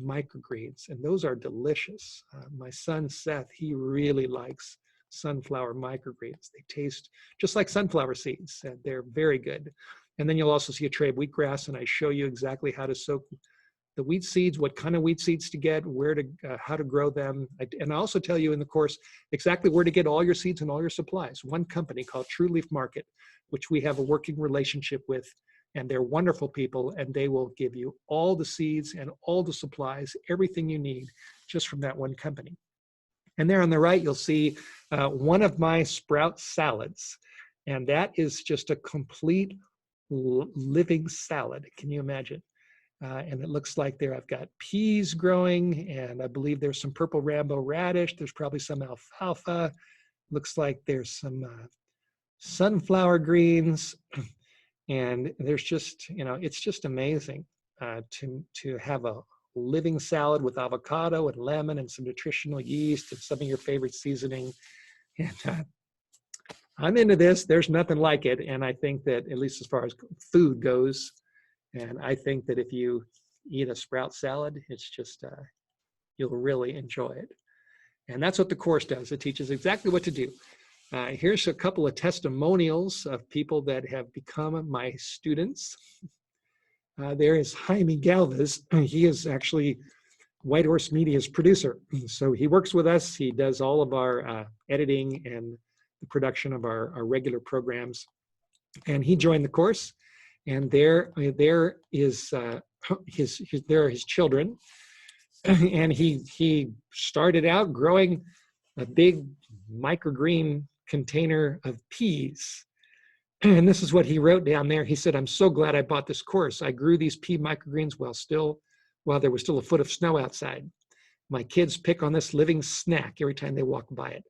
microgreens. And those are delicious. My son, Seth, he really likes sunflower microgreens. They taste just like sunflower seeds, and they're very good. And then you'll also see a tray of wheatgrass, and I show you exactly how to soak the wheat seeds, what kind of wheat seeds to get, how to grow them. And I also tell you in the course exactly where to get all your seeds and all your supplies. One company called True Leaf Market, which we have a working relationship with, and they're wonderful people, and they will give you all the seeds and all the supplies, everything you need, just from that one company. And there on the right, you'll see one of my sprout salads. And that is just a complete living salad. Can you imagine? And it looks like there I've got peas growing, and I believe there's some purple Rambo radish. There's probably some alfalfa. Looks like there's some sunflower greens. And there's just, it's just amazing to have a living salad with avocado and lemon and some nutritional yeast and some of your favorite seasoning. And I'm into this. There's nothing like it. And I think that, at least as far as food goes, and I think that if you eat a sprout salad, it's just, you'll really enjoy it. And that's what the course does. It teaches exactly what to do. Here's a couple of testimonials of people that have become my students. There is Jaime Galvez. He is actually White Horse Media's producer. So he works with us. He does all of our editing and the production of our regular programs. And he joined the course. And there are his children. And he started out growing a big microgreen container of peas. And this is what he wrote down there. He said, "I'm so glad I bought this course. I grew these pea microgreens while there was still a foot of snow outside. My kids pick on this living snack every time they walk by it.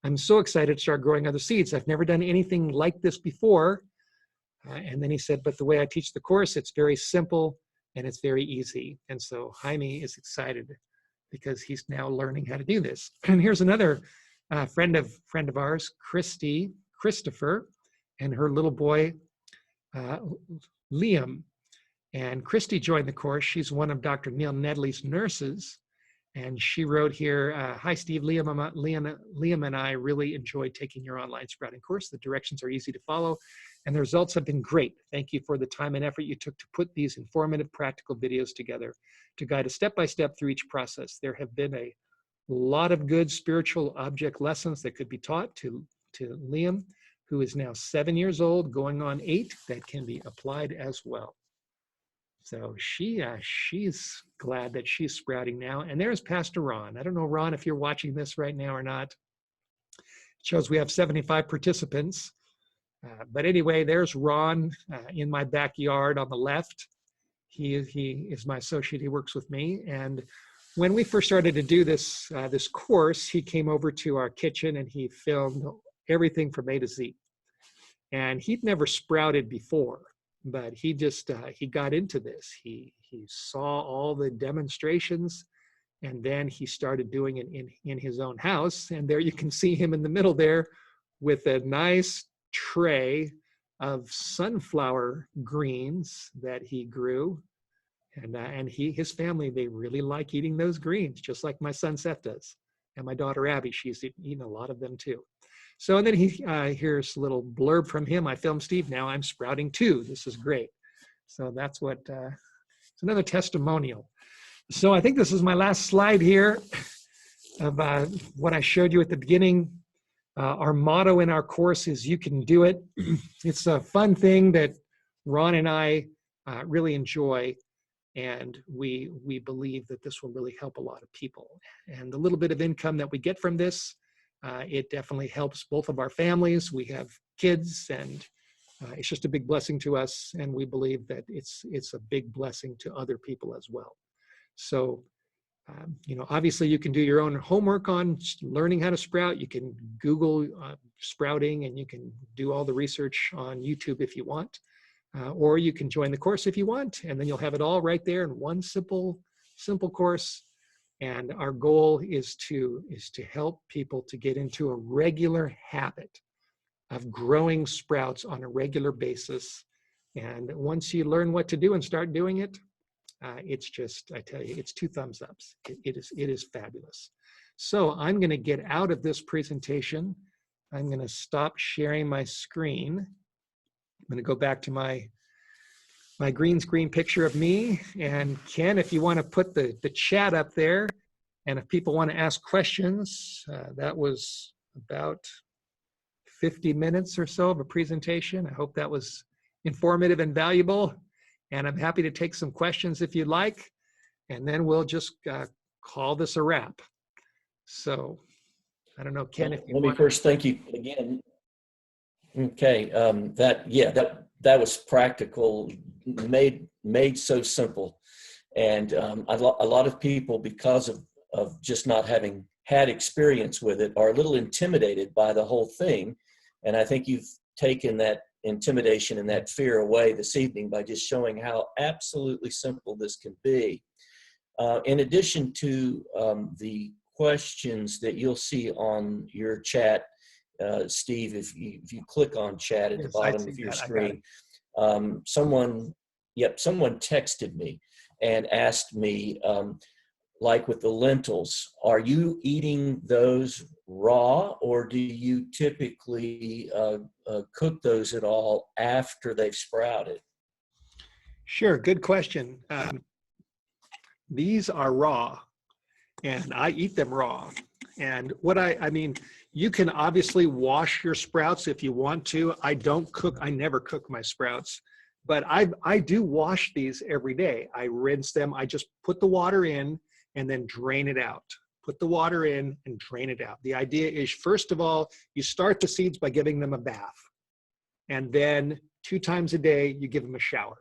I'm so excited to start growing other seeds. I've never done anything like this before. And then he said, but the way I teach the course, it's very simple and it's very easy. And so Jaime is excited because he's now learning how to do this. And here's another friend of ours, Christopher, and her little boy, Liam. And Christy joined the course. She's one of Dr. Neil Nedley's nurses. And she wrote here, hi, Steve, Liam and I really enjoyed taking your online sprouting course. The directions are easy to follow, and the results have been great. Thank you for the time and effort you took to put these informative, practical videos together to guide us step-by-step through each process. There have been a lot of good spiritual object lessons that could be taught to Liam, who is now 7 years old, going on 8, that can be applied as well. So she's glad that she's sprouting now. And there's Pastor Ron. I don't know, Ron, if you're watching this right now or not. It shows we have 75 participants. But anyway, there's Ron in my backyard on the left. He is my associate. He works with me. And when we first started to do this course, he came over to our kitchen and he filmed everything from A to Z. And he'd never sprouted before. But he just, he got into this. He saw all the demonstrations, and then he started doing it in his own house. And there you can see him in the middle there with a nice tray of sunflower greens that he grew. And his family, they really like eating those greens, just like my son Seth does. And my daughter Abby, she's eaten a lot of them too. So, and then here's a little blurb from him. I filmed Steve, now I'm sprouting too. This is great. So that's what, it's another testimonial. So I think this is my last slide here of what I showed you at the beginning. Our motto in our course is you can do it. It's a fun thing that Ron and I really enjoy. And we believe that this will really help a lot of people. And the little bit of income that we get from this, it definitely helps both of our families. We have kids, and it's just a big blessing to us. And we believe that it's a big blessing to other people as well. So, you know, obviously you can do your own homework on learning how to sprout. You can Google sprouting, and you can do all the research on YouTube if you want. Or you can join the course if you want, and then you'll have it all right there in one simple course. And our goal is to help people to get into a regular habit of growing sprouts on a regular basis. And once you learn what to do and start doing it, it's just, I tell you, it's 2 thumbs ups. It is fabulous. So I'm going to get out of this presentation. I'm going to stop sharing my screen. I'm going to go back to my green screen picture of me. And Ken, if you want to put the chat up there, and if people want to ask questions, that was about 50 minutes or so of a presentation. I hope that was informative and valuable. And I'm happy to take some questions if you'd like. And then we'll just call this a wrap. So I don't know, Ken, if you let me first thank you again. Okay, that was practical, made so simple, and a lot of people, because of just not having had experience with it, are a little intimidated by the whole thing. And I think you've taken that intimidation and that fear away this evening by just showing how absolutely simple this can be. In addition to the questions that you'll see on your chat, Steve, if you click on chat at the bottom of your screen, someone texted me and asked me, like with the lentils, are you eating those raw, or do you typically cook those at all after they've sprouted? Sure, good question. These are raw, and I eat them raw. And what I mean, you can obviously wash your sprouts if you want to. I don't cook, I never cook my sprouts, but I do wash these every day. I rinse them, I just put the water in and then drain it out. Put the water in and drain it out. The idea is, first of all, you start the seeds by giving them a bath. And then 2 times a day, you give them a shower.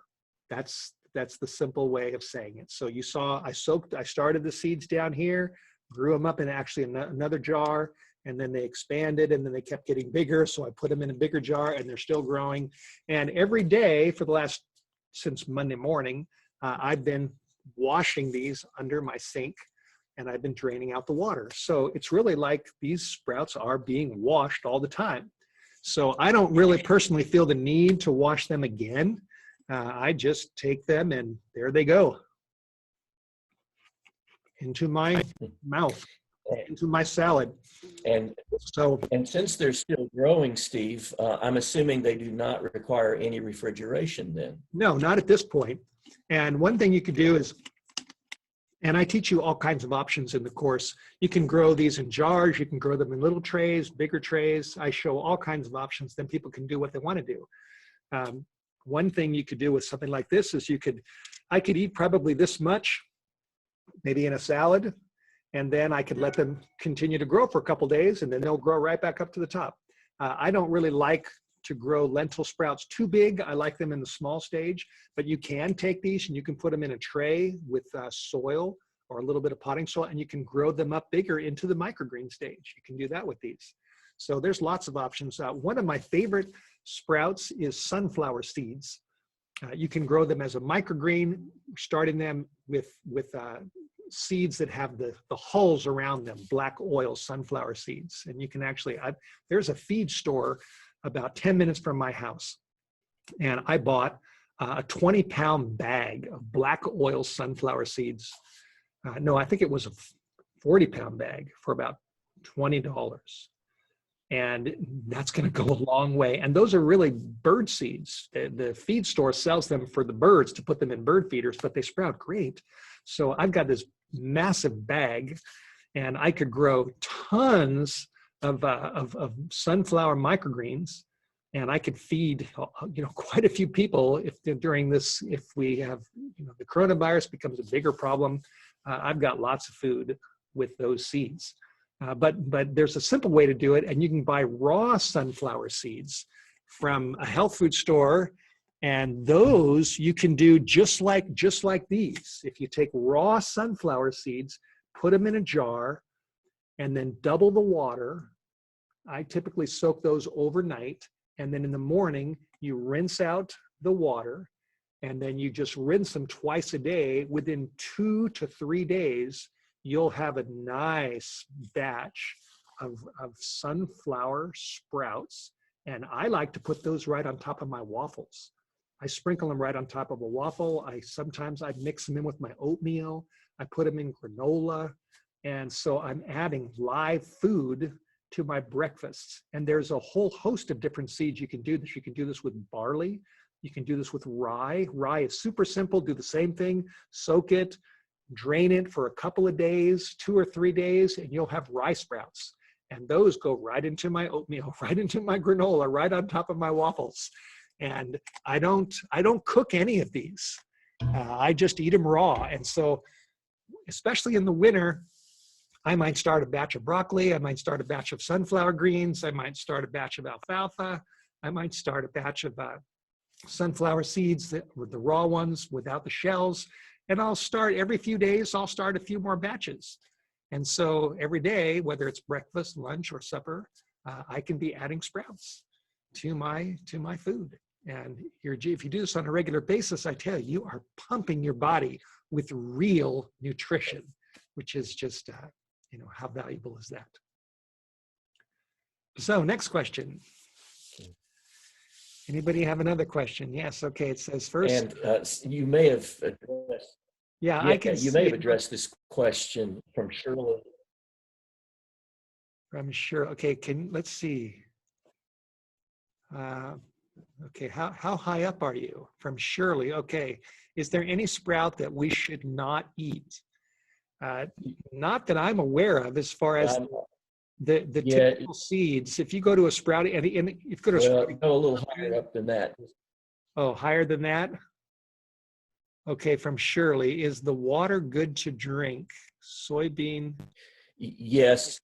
That's the simple way of saying it. So you saw, I started the seeds down here, grew them up in actually another jar, and then they expanded, and then they kept getting bigger. So I put them in a bigger jar, and they're still growing. And every day for the last, since Monday morning, I've been washing these under my sink, and I've been draining out the water. So it's really like these sprouts are being washed all the time. So I don't really personally feel the need to wash them again. I just take them, and there they go into my mouth, into my salad. And since they're still growing, Steve, I'm assuming they do not require any refrigeration then. No, not at this point. And one thing you could do is, and I teach you all kinds of options in the course. You can grow these in jars. You can grow them in little trays, bigger trays. I show all kinds of options. Then people can do what they want to do. One thing you could do with something like this is I could eat probably this much, maybe in a salad, and then I could let them continue to grow for a couple days, and then they'll grow right back up to the top. I don't really like to grow lentil sprouts too big. I like them in the small stage, but you can take these and you can put them in a tray with soil or a little bit of potting soil, and you can grow them up bigger into the microgreen stage. You can do that with these. So there's lots of options. One of my favorite sprouts is sunflower seeds. You can grow them as a microgreen, starting them with seeds that have the hulls around them, black oil sunflower seeds. And you can actually, there's a feed store about 10 minutes from my house, and I bought a 20-pound bag of black oil sunflower seeds. No, I think it was a 40-pound bag for about $20. And that's going to go a long way. And those are really bird seeds. The feed store sells them for the birds to put them in bird feeders, but they sprout great. So I've got this massive bag, and I could grow tons of sunflower microgreens, and I could feed quite a few people if we have the coronavirus becomes a bigger problem. I've got lots of food with those seeds. But there's a simple way to do it, and you can buy raw sunflower seeds from a health food store, and those you can do just like these. If you take raw sunflower seeds, put them in a jar, and then double the water. I typically soak those overnight, and then in the morning you rinse out the water, and then you just rinse them twice a day. Within 2 to 3 days, you'll have a nice batch of sunflower sprouts. And I like to put those right on top of my waffles. I sprinkle them right on top of a waffle. Sometimes I mix them in with my oatmeal. I put them in granola. And so I'm adding live food to my breakfasts. And there's a whole host of different seeds you can do this. You can do this with barley. You can do this with rye. Rye is super simple. Do the same thing. Soak it, drain it for a couple of days, 2 or 3 days, and you'll have rye sprouts. And those go right into my oatmeal, right into my granola, right on top of my waffles. And I don't cook any of these. I just eat them raw. And so, especially in the winter, I might start a batch of broccoli. I might start a batch of sunflower greens. I might start a batch of alfalfa. I might start a batch of sunflower seeds that were the raw ones without the shells. And I'll start every few days, I'll start a few more batches. And so every day, whether it's breakfast, lunch, or supper, I can be adding sprouts to my food. And if you do this on a regular basis, I tell you, you are pumping your body with real nutrition, which is just, how valuable is that? So next question. Anybody have another question? Yes, okay, it says first. And you may have addressed. Yeah, I can. You may have addressed this question from Shirley. I'm sure. Okay, let's see. Okay, how high up are you? From Shirley. Okay, is there any sprout that we should not eat? Not that I'm aware of, as far as the typical seeds. If you go to a sprout, and if you go to a sprout, go a little higher up than that. Oh, higher than that? Okay, from Shirley, is the water good to drink? Soybean? Yes.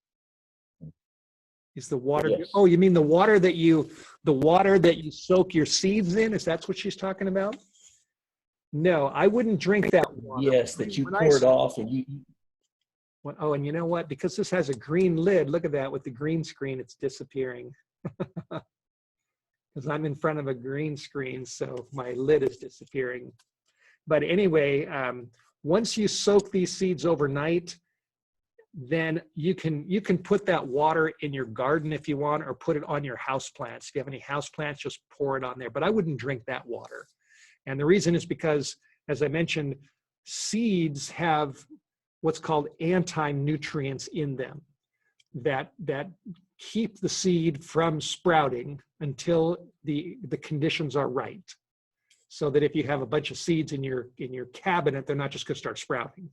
Is the water? Yes. Oh, you mean the water that you soak your seeds in? Is that what she's talking about? No, I wouldn't drink that water. Yes, that you pour it off and you. Oh, and you know what? Because this has a green lid, look at that, with the green screen, it's disappearing. Because I'm in front of a green screen, so my lid is disappearing. But anyway, once you soak these seeds overnight, then you can put that water in your garden if you want, or put it on your house plants. If you have any house plants, just pour it on there. But I wouldn't drink that water. And the reason is because, as I mentioned, seeds have what's called anti-nutrients in them that keep the seed from sprouting until the conditions are right. So that if you have a bunch of seeds in your cabinet, they're not just going to start sprouting.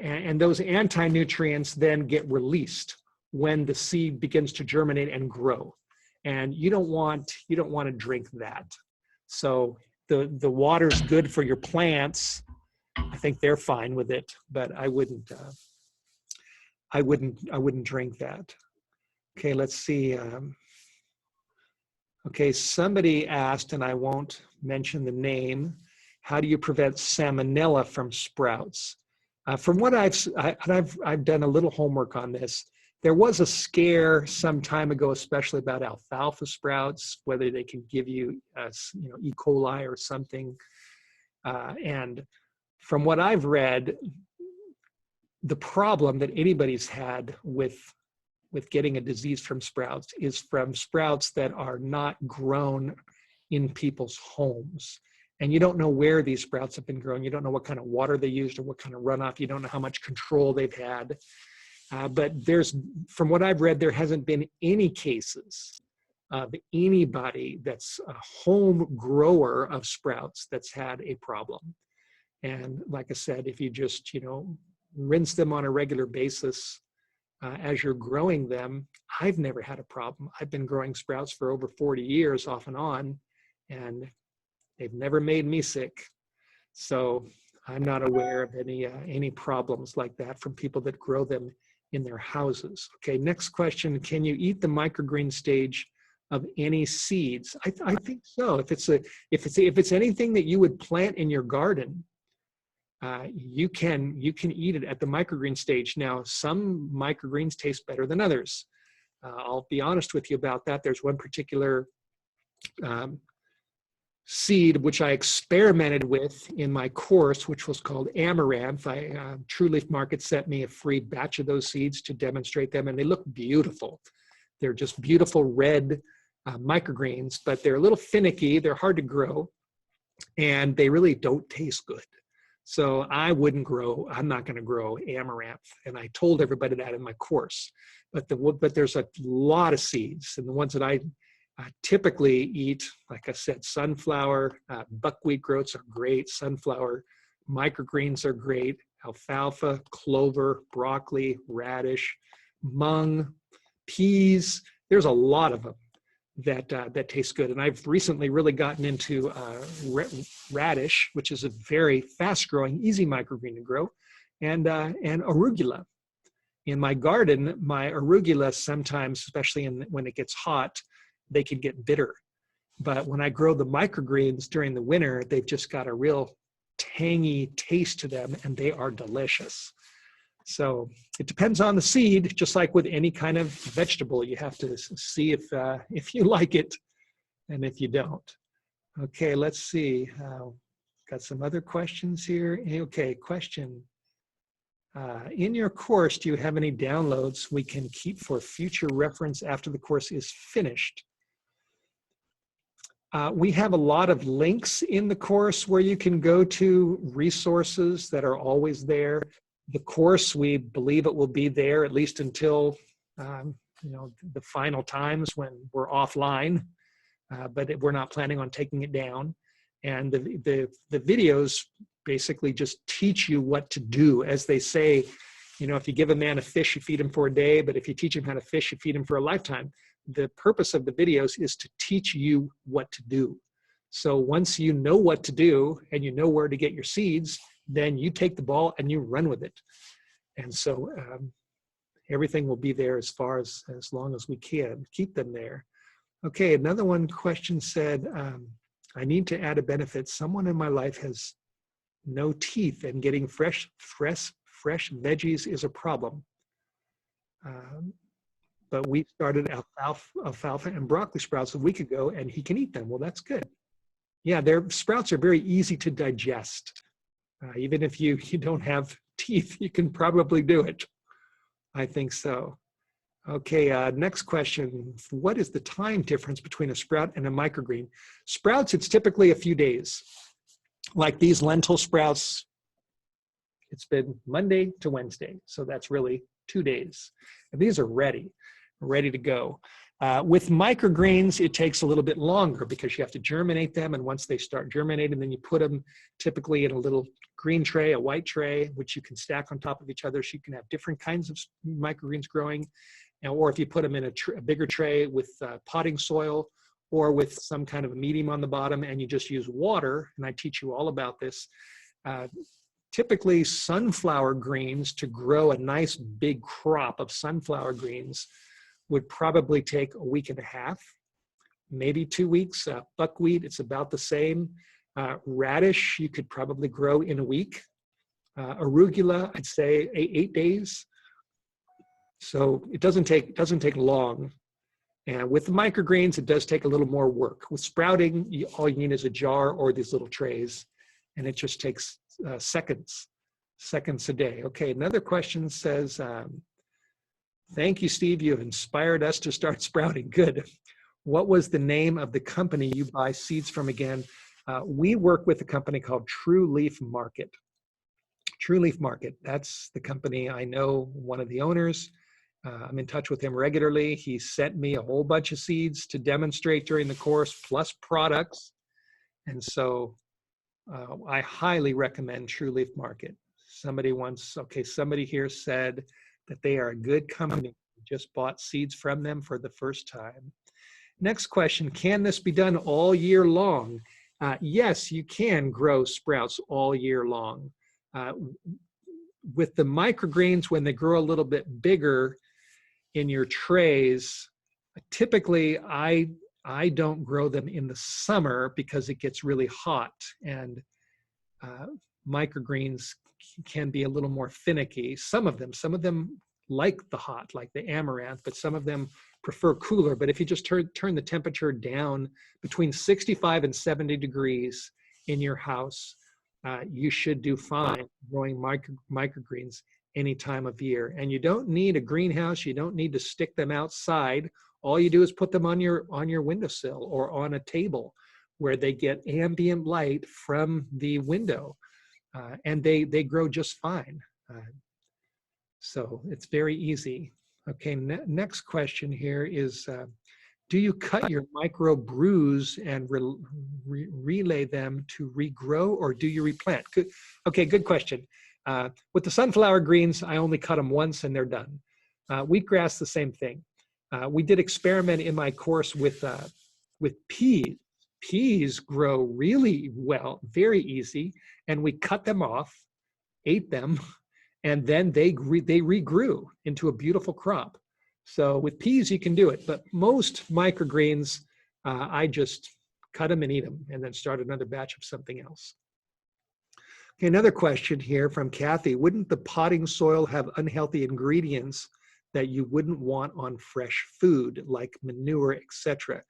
And those anti-nutrients then get released when the seed begins to germinate and grow. And you don't want to drink that. So the water's good for your plants. I think they're fine with it, but I wouldn't drink that. Okay, let's see. Okay, somebody asked, and I won't mention the name, how do you prevent salmonella from sprouts? From what I've done a little homework on this. There was a scare some time ago, especially about alfalfa sprouts, whether they can give you, E. coli or something. And from what I've read, the problem that anybody's had with getting a disease from sprouts is from sprouts that are not grown in people's homes. And you don't know where these sprouts have been grown. You don't know what kind of water they used or what kind of runoff. You don't know how much control they've had. But from what I've read, there hasn't been any cases of anybody that's a home grower of sprouts that's had a problem. And like I said, if you just, rinse them on a regular basis as you're growing them, I've never had a problem. I've been growing sprouts for over 40 years off and on, and they've never made me sick. So I'm not aware of any problems like that from people that grow them in their houses. Okay, next question. Can you eat the microgreen stage of any seeds? I think so. If it's anything that you would plant in your garden, you can eat it at the microgreen stage. Now, some microgreens taste better than others. I'll be honest with you about that. There's one particular seed which I experimented with in my course, which was called amaranth. True Leaf Market sent me a free batch of those seeds to demonstrate them, and they look beautiful. They're just beautiful red microgreens, but they're a little finicky. They're hard to grow, and they really don't taste good. So I'm not going to grow amaranth. And I told everybody that in my course. But there's a lot of seeds, and the ones that I typically eat, like I said, sunflower, buckwheat groats are great. Sunflower microgreens are great. Alfalfa, clover, broccoli, radish, mung, peas. There's a lot of them that taste good. And I've recently really gotten into radish, which is a very fast-growing, easy microgreen to grow, and arugula. In my garden, my arugula sometimes, especially when it gets hot, they can get bitter. But when I grow the microgreens during the winter, they've just got a real tangy taste to them, and they are delicious. So it depends on the seed, just like with any kind of vegetable. You have to see if you like it and if you don't. Okay, let's see. Got some other questions here. Okay, question. In your course, do you have any downloads we can keep for future reference after the course is finished? We have a lot of links in the course where you can go to resources that are always there. The course, we believe it will be there at least until the final times when we're offline, but we're not planning on taking it down. And the videos basically just teach you what to do. As they say, if you give a man a fish, you feed him for a day, but if you teach him how to fish, you feed him for a lifetime. The purpose of the videos is to teach you what to do. So once you know what to do and you know where to get your seeds, then you take the ball and you run with it. And so everything will be there as long as we can keep them there. Okay, another one question said, I need to add a benefit. Someone in my life has no teeth and getting fresh fresh veggies is a problem. But we started alfalfa and broccoli sprouts a week ago, and he can eat them. Well, that's good. Yeah, their sprouts are very easy to digest. Even if you don't have teeth, you can probably do it. I think so. Okay, next question. What is the time difference between a sprout and a microgreen? Sprouts, it's typically a few days. Like these lentil sprouts, it's been Monday to Wednesday. So that's really 2 days. And these are ready to go. With microgreens, it takes a little bit longer because you have to germinate them. And once they start germinating, then you put them typically in a little green tray, a white tray, which you can stack on top of each other. So you can have different kinds of microgreens growing. Or if you put them in a bigger tray with potting soil or with some kind of a medium on the bottom, and you just use water, and I teach you all about this. Typically, sunflower greens, to grow a nice big crop of sunflower greens, would probably take a week and a half, maybe 2 weeks. Buckwheat, it's about the same. Radish, you could probably grow in a week. Arugula, I'd say 8 days. So it doesn't take long. And with the microgreens, it does take a little more work. With sprouting, all you need is a jar or these little trays, and it just takes seconds a day. Okay, another question says, thank you, Steve. You have inspired us to start sprouting. Good. What was the name of the company you buy seeds from again? We work with a company called True Leaf Market. True Leaf Market, that's the company. I know one of the owners. I'm in touch with him regularly. He sent me a whole bunch of seeds to demonstrate during the course, plus products. And so I highly recommend True Leaf Market. Somebody here said that they are a good company. Just bought seeds from them for the first time. Next question, can this be done all year long? Yes, you can grow sprouts all year long. With the microgreens, when they grow a little bit bigger in your trays, typically I don't grow them in the summer because it gets really hot, and microgreens can be a little more finicky. Some of them like the hot, like the amaranth, but some of them prefer cooler. But if you just turn the temperature down between 65 and 70 degrees in your house, you should do fine growing microgreens any time of year. And you don't need a greenhouse. You don't need to stick them outside. All you do is put them on your windowsill or on a table where they get ambient light from the window, and they grow just fine. So it's very easy. Okay, next question here is, do you cut your micro brews and relay them to regrow, or do you replant? Good. Okay, good question. With the sunflower greens, I only cut them once and they're done. Wheatgrass, the same thing. We did experiment in my course with peas. Peas grow really well, very easy, and we cut them off, ate them, and then they regrew into a beautiful crop. So with peas, you can do it, but most microgreens, I just cut them and eat them, and then start another batch of something else. Okay, another question here from Kathy. Wouldn't the potting soil have unhealthy ingredients that you wouldn't want on fresh food, like manure, etc.?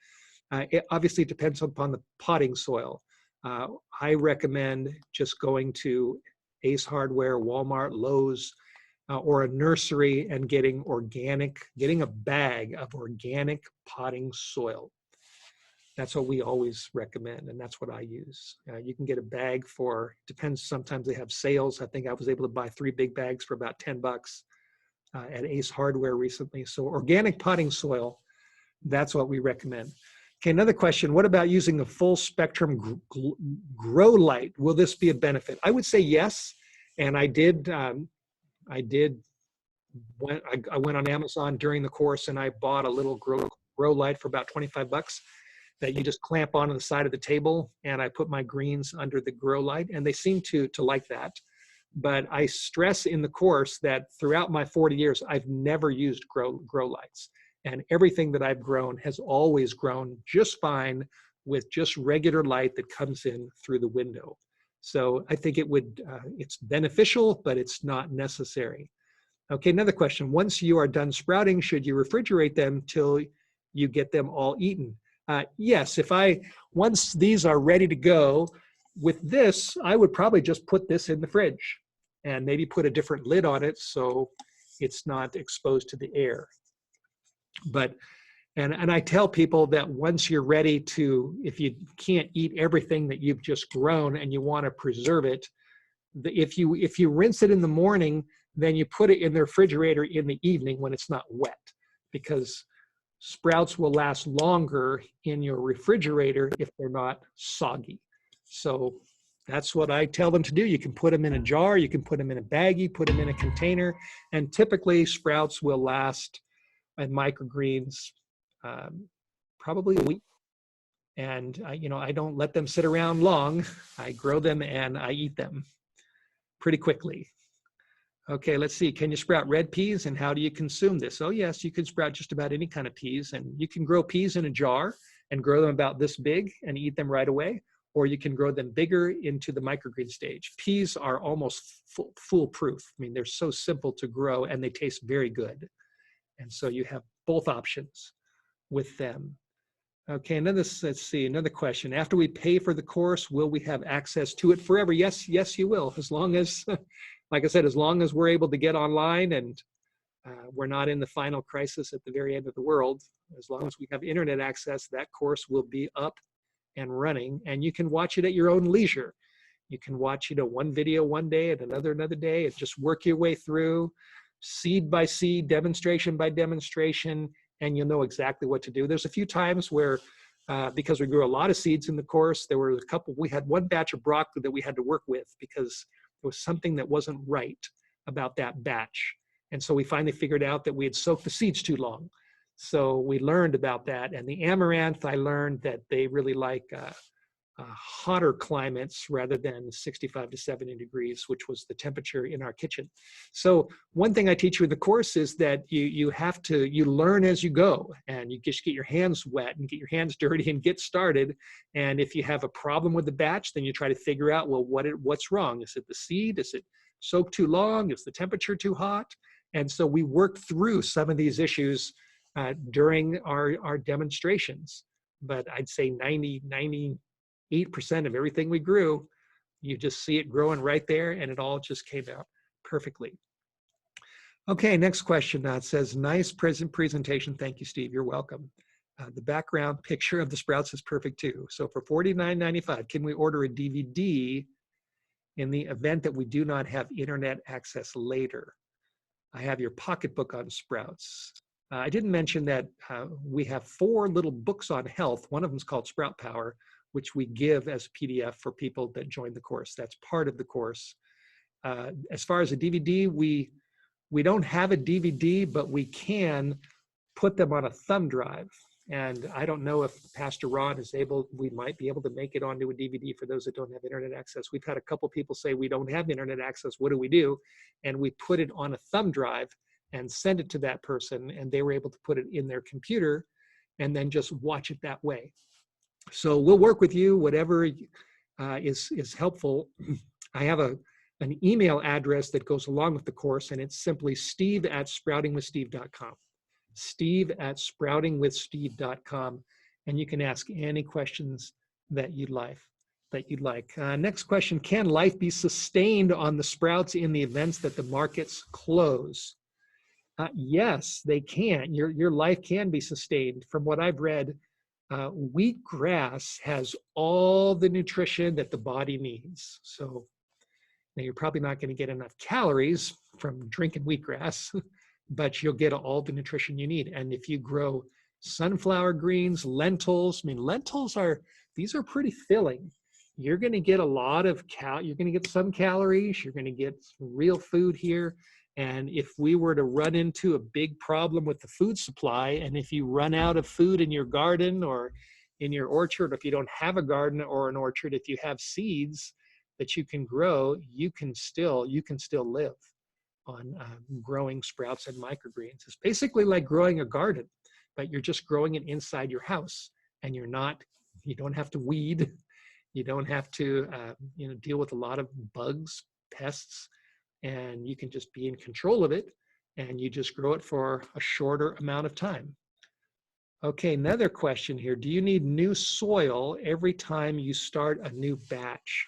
It obviously depends upon the potting soil. I recommend just going to Ace Hardware, Walmart, Lowe's, or a nursery and getting a bag of organic potting soil. That's what we always recommend, and that's what I use. You can get a bag for, depends, sometimes they have sales. I think I was able to buy 3 big bags for about $10 at Ace Hardware recently. So organic potting soil, that's what we recommend. Okay, another question, what about using a full spectrum grow light? Will this be a benefit? I would say yes, and I went on Amazon during the course and I bought a little grow light for about $25 that you just clamp onto the side of the table, and I put my greens under the grow light, and they seem to like that. But I stress in the course that throughout my 40 years, I've never used grow lights. And everything that I've grown has always grown just fine with just regular light that comes in through the window. So I think it's beneficial, but it's not necessary. Okay, another question. Once you are done sprouting, should you refrigerate them till you get them all eaten? Yes, once these are ready to go, with this, I would probably just put this in the fridge and maybe put a different lid on it so it's not exposed to the air. But, and I tell people that once you're ready to, if you can't eat everything that you've just grown and you want to preserve it, if you rinse it in the morning, then you put it in the refrigerator in the evening when it's not wet, because sprouts will last longer in your refrigerator if they're not soggy. So that's what I tell them to do. You can put them in a jar, you can put them in a baggie, put them in a container, and typically sprouts will last, and microgreens, probably a week. And I don't let them sit around long. I grow them and I eat them pretty quickly. Okay, let's see. Can you sprout red peas, and how do you consume this? Oh yes, you can sprout just about any kind of peas, and you can grow peas in a jar and grow them about this big and eat them right away, or you can grow them bigger into the microgreen stage. Peas are almost foolproof. I mean, they're so simple to grow and they taste very good. And so you have both options with them. Okay, let's see, another question. After we pay for the course, will we have access to it forever? Yes, you will, as long as, like I said, as long as we're able to get online and we're not in the final crisis at the very end of the world. As long as we have internet access, that course will be up and running, and you can watch it at your own leisure. You can watch, one video one day and another day, and just work your way through seed by seed, demonstration by demonstration, and you'll know exactly what to do. There's a few times where, because we grew a lot of seeds in the course, we had one batch of broccoli that we had to work with because there was something that wasn't right about that batch. And so we finally figured out that we had soaked the seeds too long. So we learned about that. And the amaranth, I learned that they really like hotter climates rather than 65 to 70 degrees, which was the temperature in our kitchen. So one thing I teach you in the course is that you learn as you go, and you just get your hands wet and get your hands dirty and get started. And if you have a problem with the batch, then you try to figure out, well, what's wrong? Is it the seed? Is it soaked too long? Is the temperature too hot? And so we worked through some of these issues during our demonstrations. But I'd say 98% of everything we grew, you just see it growing right there, and it all just came out perfectly. Okay, next question. It says, nice presentation. Thank you, Steve. You're welcome. The background picture of the sprouts is perfect too. So for $49.95, can we order a DVD in the event that we do not have internet access later? I have your pocketbook on sprouts. I didn't mention that we have 4 little books on health. One of them is called Sprout Power, which we give as a PDF for people that join the course. That's part of the course. As far as a DVD, we don't have a DVD, but we can put them on a thumb drive. And I don't know if Pastor Ron is we might be able to make it onto a DVD for those that don't have internet access. We've had a couple people say, we don't have internet access, what do we do? And we put it on a thumb drive and send it to that person, and they were able to put it in their computer and then just watch it that way. So we'll work with you, whatever is helpful. I have an email address that goes along with the course, and it's simply steve@sproutingwithsteve.com. steve@sproutingwithsteve.com, and you can ask any questions that you'd like. Next question, can life be sustained on the sprouts in the events that the markets close? Yes, they can. Your life can be sustained. From what I've read, wheatgrass has all the nutrition that the body needs. So now you're probably not going to get enough calories from drinking wheatgrass, but you'll get all the nutrition you need. And if you grow sunflower greens, lentils, these are pretty filling. You're going to get a lot of you're going to get some calories, you're going to get real food here. And if we were to run into a big problem with the food supply, and if you run out of food in your garden or in your orchard, if you don't have a garden or an orchard, if you have seeds that you can grow, you can still live on growing sprouts and microgreens. It's basically like growing a garden, but you're just growing it inside your house, and you don't have to weed, You don't have to, deal with a lot of bugs, pests, and you can just be in control of it, and you just grow it for a shorter amount of time. Okay, another question here. Do you need new soil every time you start a new batch?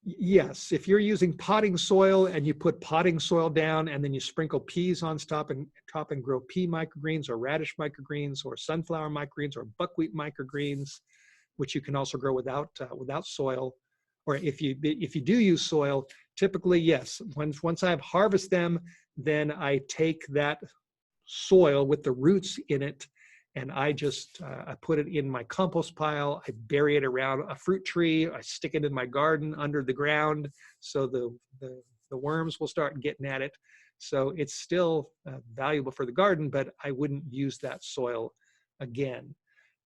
Yes, if you're using potting soil and you put potting soil down and then you sprinkle peas on top and grow pea microgreens or radish microgreens or sunflower microgreens or buckwheat microgreens, which you can also grow without soil, or if you do use soil, typically yes. Once I harvest them, then I take that soil with the roots in it, and I just I put it in my compost pile. I bury it around a fruit tree. I stick it in my garden under the ground, so the worms will start getting at it. So it's still valuable for the garden, but I wouldn't use that soil again.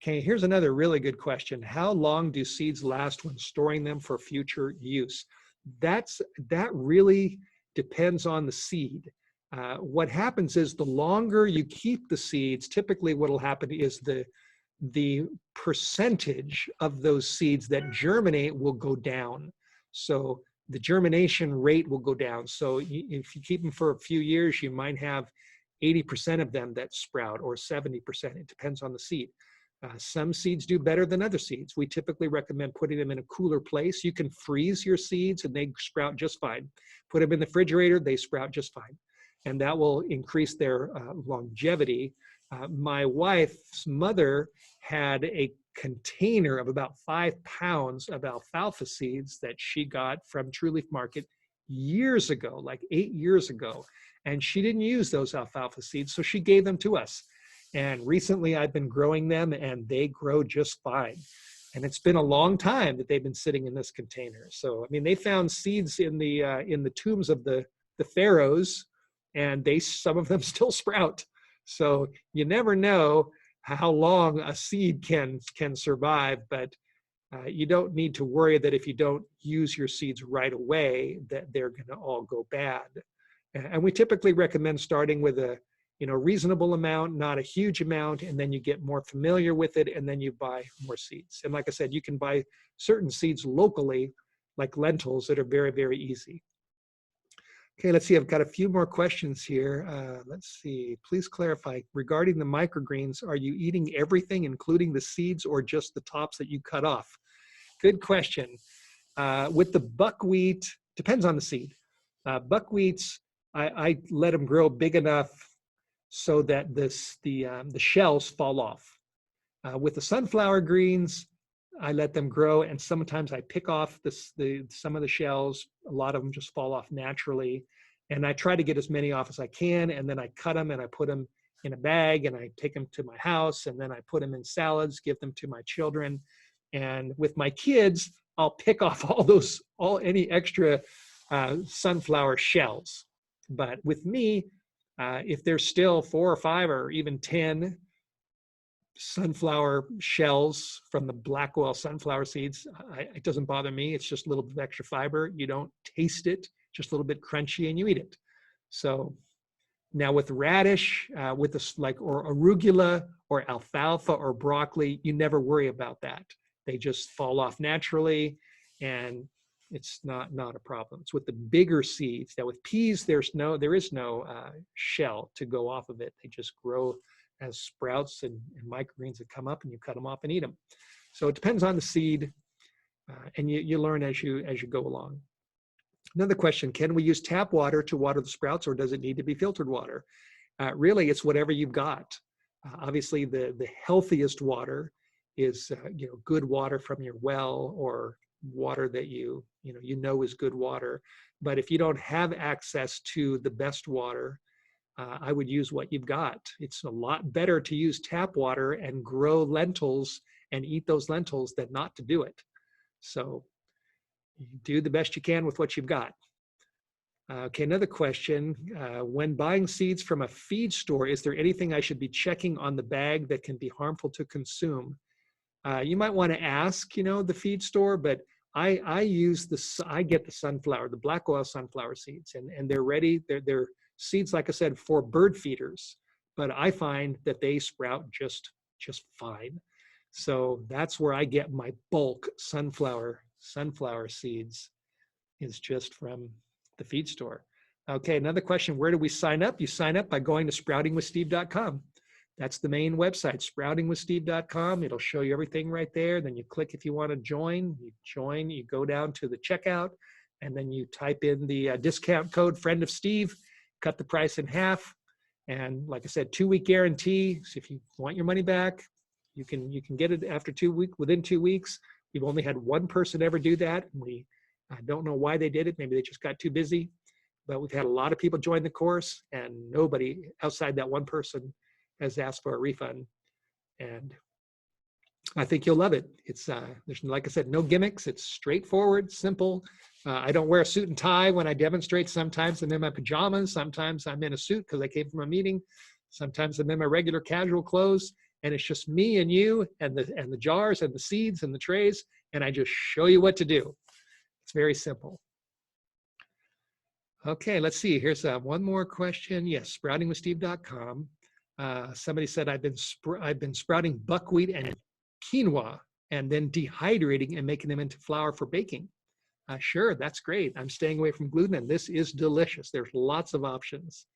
Okay, here's another really good question. How long do seeds last when storing them for future use? That really depends on the seed. What happens is the longer you keep the seeds, typically what will happen is the percentage of those seeds that germinate will go down. So the germination rate will go down. So if you keep them for a few years, you might have 80% of them that sprout, or 70%. It depends on the seed. Some seeds do better than other seeds. We typically recommend putting them in a cooler place. You can freeze your seeds and they sprout just fine. Put them in the refrigerator, they sprout just fine. And that will increase their longevity. My wife's mother had a container of about 5 pounds of alfalfa seeds that she got from True Leaf Market years ago, like 8 years ago. And she didn't use those alfalfa seeds, so she gave them to us. And recently I've been growing them and they grow just fine. And it's been a long time that they've been sitting in this container. So, I mean, they found seeds in the tombs of the pharaohs, and some of them still sprout. So you never know how long a seed can survive, but you don't need to worry that if you don't use your seeds right away, that they're going to all go bad. And we typically recommend starting with a reasonable amount, not a huge amount, and then you get more familiar with it, and then you buy more seeds. And like I said, you can buy certain seeds locally, like lentils, that are very, very easy. Okay, let's see, I've got a few more questions here. Let's see, please clarify, regarding the microgreens, are you eating everything, including the seeds, or just the tops that you cut off? Good question. With the buckwheat, depends on the seed. Buckwheats, I let them grow big enough so that the shells fall off. With the sunflower greens, I let them grow, and sometimes I pick off some of the shells. A lot of them just fall off naturally, and I try to get as many off as I can, and then I cut them and I put them in a bag and I take them to my house, and then I put them in salads, give them to my children. And with my kids, I'll pick off any extra sunflower shells. But with me, if there's still 4 or 5 or even 10 sunflower shells from the black oil sunflower seeds, it doesn't bother me. It's just a little bit of extra fiber. You don't taste it, just a little bit crunchy, and you eat it. So now with radish, or arugula or alfalfa or broccoli, you never worry about that. They just fall off naturally, and it's not a problem. It's with the bigger seeds. Now with peas, there is no shell to go off of it. They just grow as sprouts and microgreens that come up, and you cut them off and eat them. So it depends on the seed, and you learn as you go along. Another question, can we use tap water to water the sprouts, or does it need to be filtered water? Really, it's whatever you've got. Obviously, the healthiest water is good water from your well, or water that you know is good water. But if you don't have access to the best water, I would use what you've got. It's a lot better to use tap water and grow lentils and eat those lentils than not to do it. So you do the best you can with what you've got. Okay, another question. When buying seeds from a feed store, is there anything I should be checking on the bag that can be harmful to consume? You might want to ask, the feed store, but I get the black oil sunflower seeds, and they're ready. They're seeds, like I said, for bird feeders, but I find that they sprout just fine. So that's where I get my bulk sunflower seeds, is just from the feed store. Okay, another question, where do we sign up? You sign up by going to sproutingwithsteve.com. That's the main website, sproutingwithsteve.com. It'll show you everything right there. Then you click if you want to join. You join, you go down to the checkout, and then you type in the discount code Friend of Steve, cut the price in half. And like I said, 2-week guarantee. So if you want your money back, you can get it after within 2 weeks. We've only had one person ever do that. And I don't know why they did it. Maybe they just got too busy. But we've had a lot of people join the course, and nobody outside that one person has asked for a refund. And I think you'll love it. It's there's, like I said, no gimmicks. It's straightforward, simple. I don't wear a suit and tie when I demonstrate. Sometimes I'm in my pajamas. Sometimes I'm in a suit because I came from a meeting. Sometimes I'm in my regular casual clothes, and it's just me and you and the jars and the seeds and the trays, and I just show you what to do. It's very simple. Okay, let's see. Here's one more question. Yes, sproutingwithsteve.com. Somebody said I've been sprouting buckwheat and quinoa and then dehydrating and making them into flour for baking. Sure, that's great. I'm staying away from gluten, and this is delicious. There's lots of options.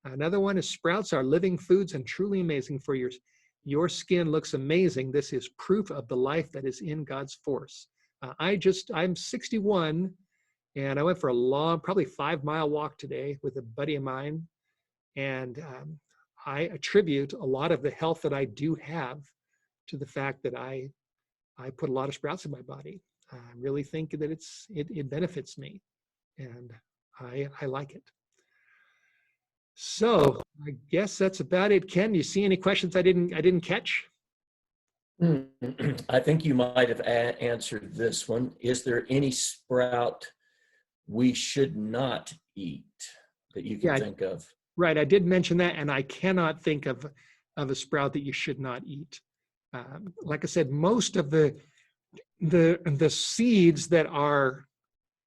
Another one is sprouts are living foods and truly amazing for your skin looks amazing. This is proof of the life that is in God's force. I'm 61, and I went for a long, probably 5-mile walk today with a buddy of mine. And I attribute a lot of the health that I do have to the fact that I put a lot of sprouts in my body. I really think that it benefits me, and I like it. So I guess that's about it. Ken, you see any questions I didn't catch? I think you might have answered this one. Is there any sprout we should not eat that you can think of? Right, I did mention that, and I cannot think of a sprout that you should not eat. Like I said, most of the seeds that are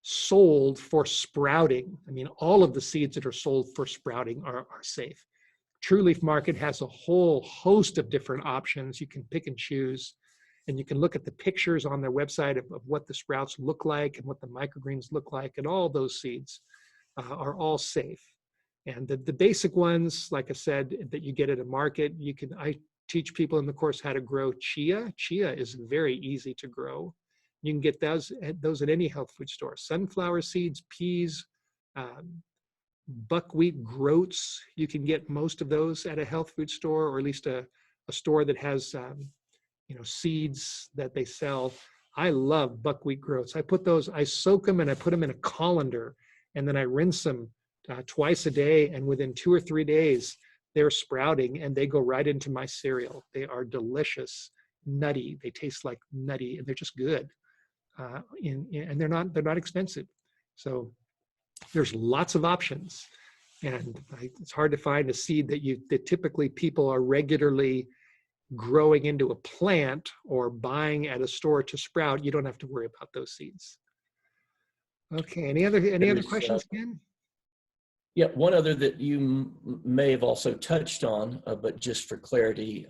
sold for sprouting, I mean, all of the seeds that are sold for sprouting are safe. True Leaf Market has a whole host of different options. You can pick and choose, and you can look at the pictures on their website of what the sprouts look like and what the microgreens look like, and all those seeds are all safe. And the basic ones, like I said, that you get at a market, I teach people in the course how to grow chia. Chia is very easy to grow. You can get those at any health food store. Sunflower seeds, peas, buckwheat groats. You can get most of those at a health food store, or at least a store that has seeds that they sell. I love buckwheat groats. I soak them and I put them in a colander, and then I rinse them twice a day, and within 2 or 3 days, they're sprouting and they go right into my cereal. They are delicious, nutty. They taste like nutty, and they're just good. And they're not expensive. So there's lots of options, and it's hard to find a seed that typically people are regularly growing into a plant or buying at a store to sprout. You don't have to worry about those seeds. Okay, any other questions, Ken? Yeah, one other that you may have also touched on, but just for clarity,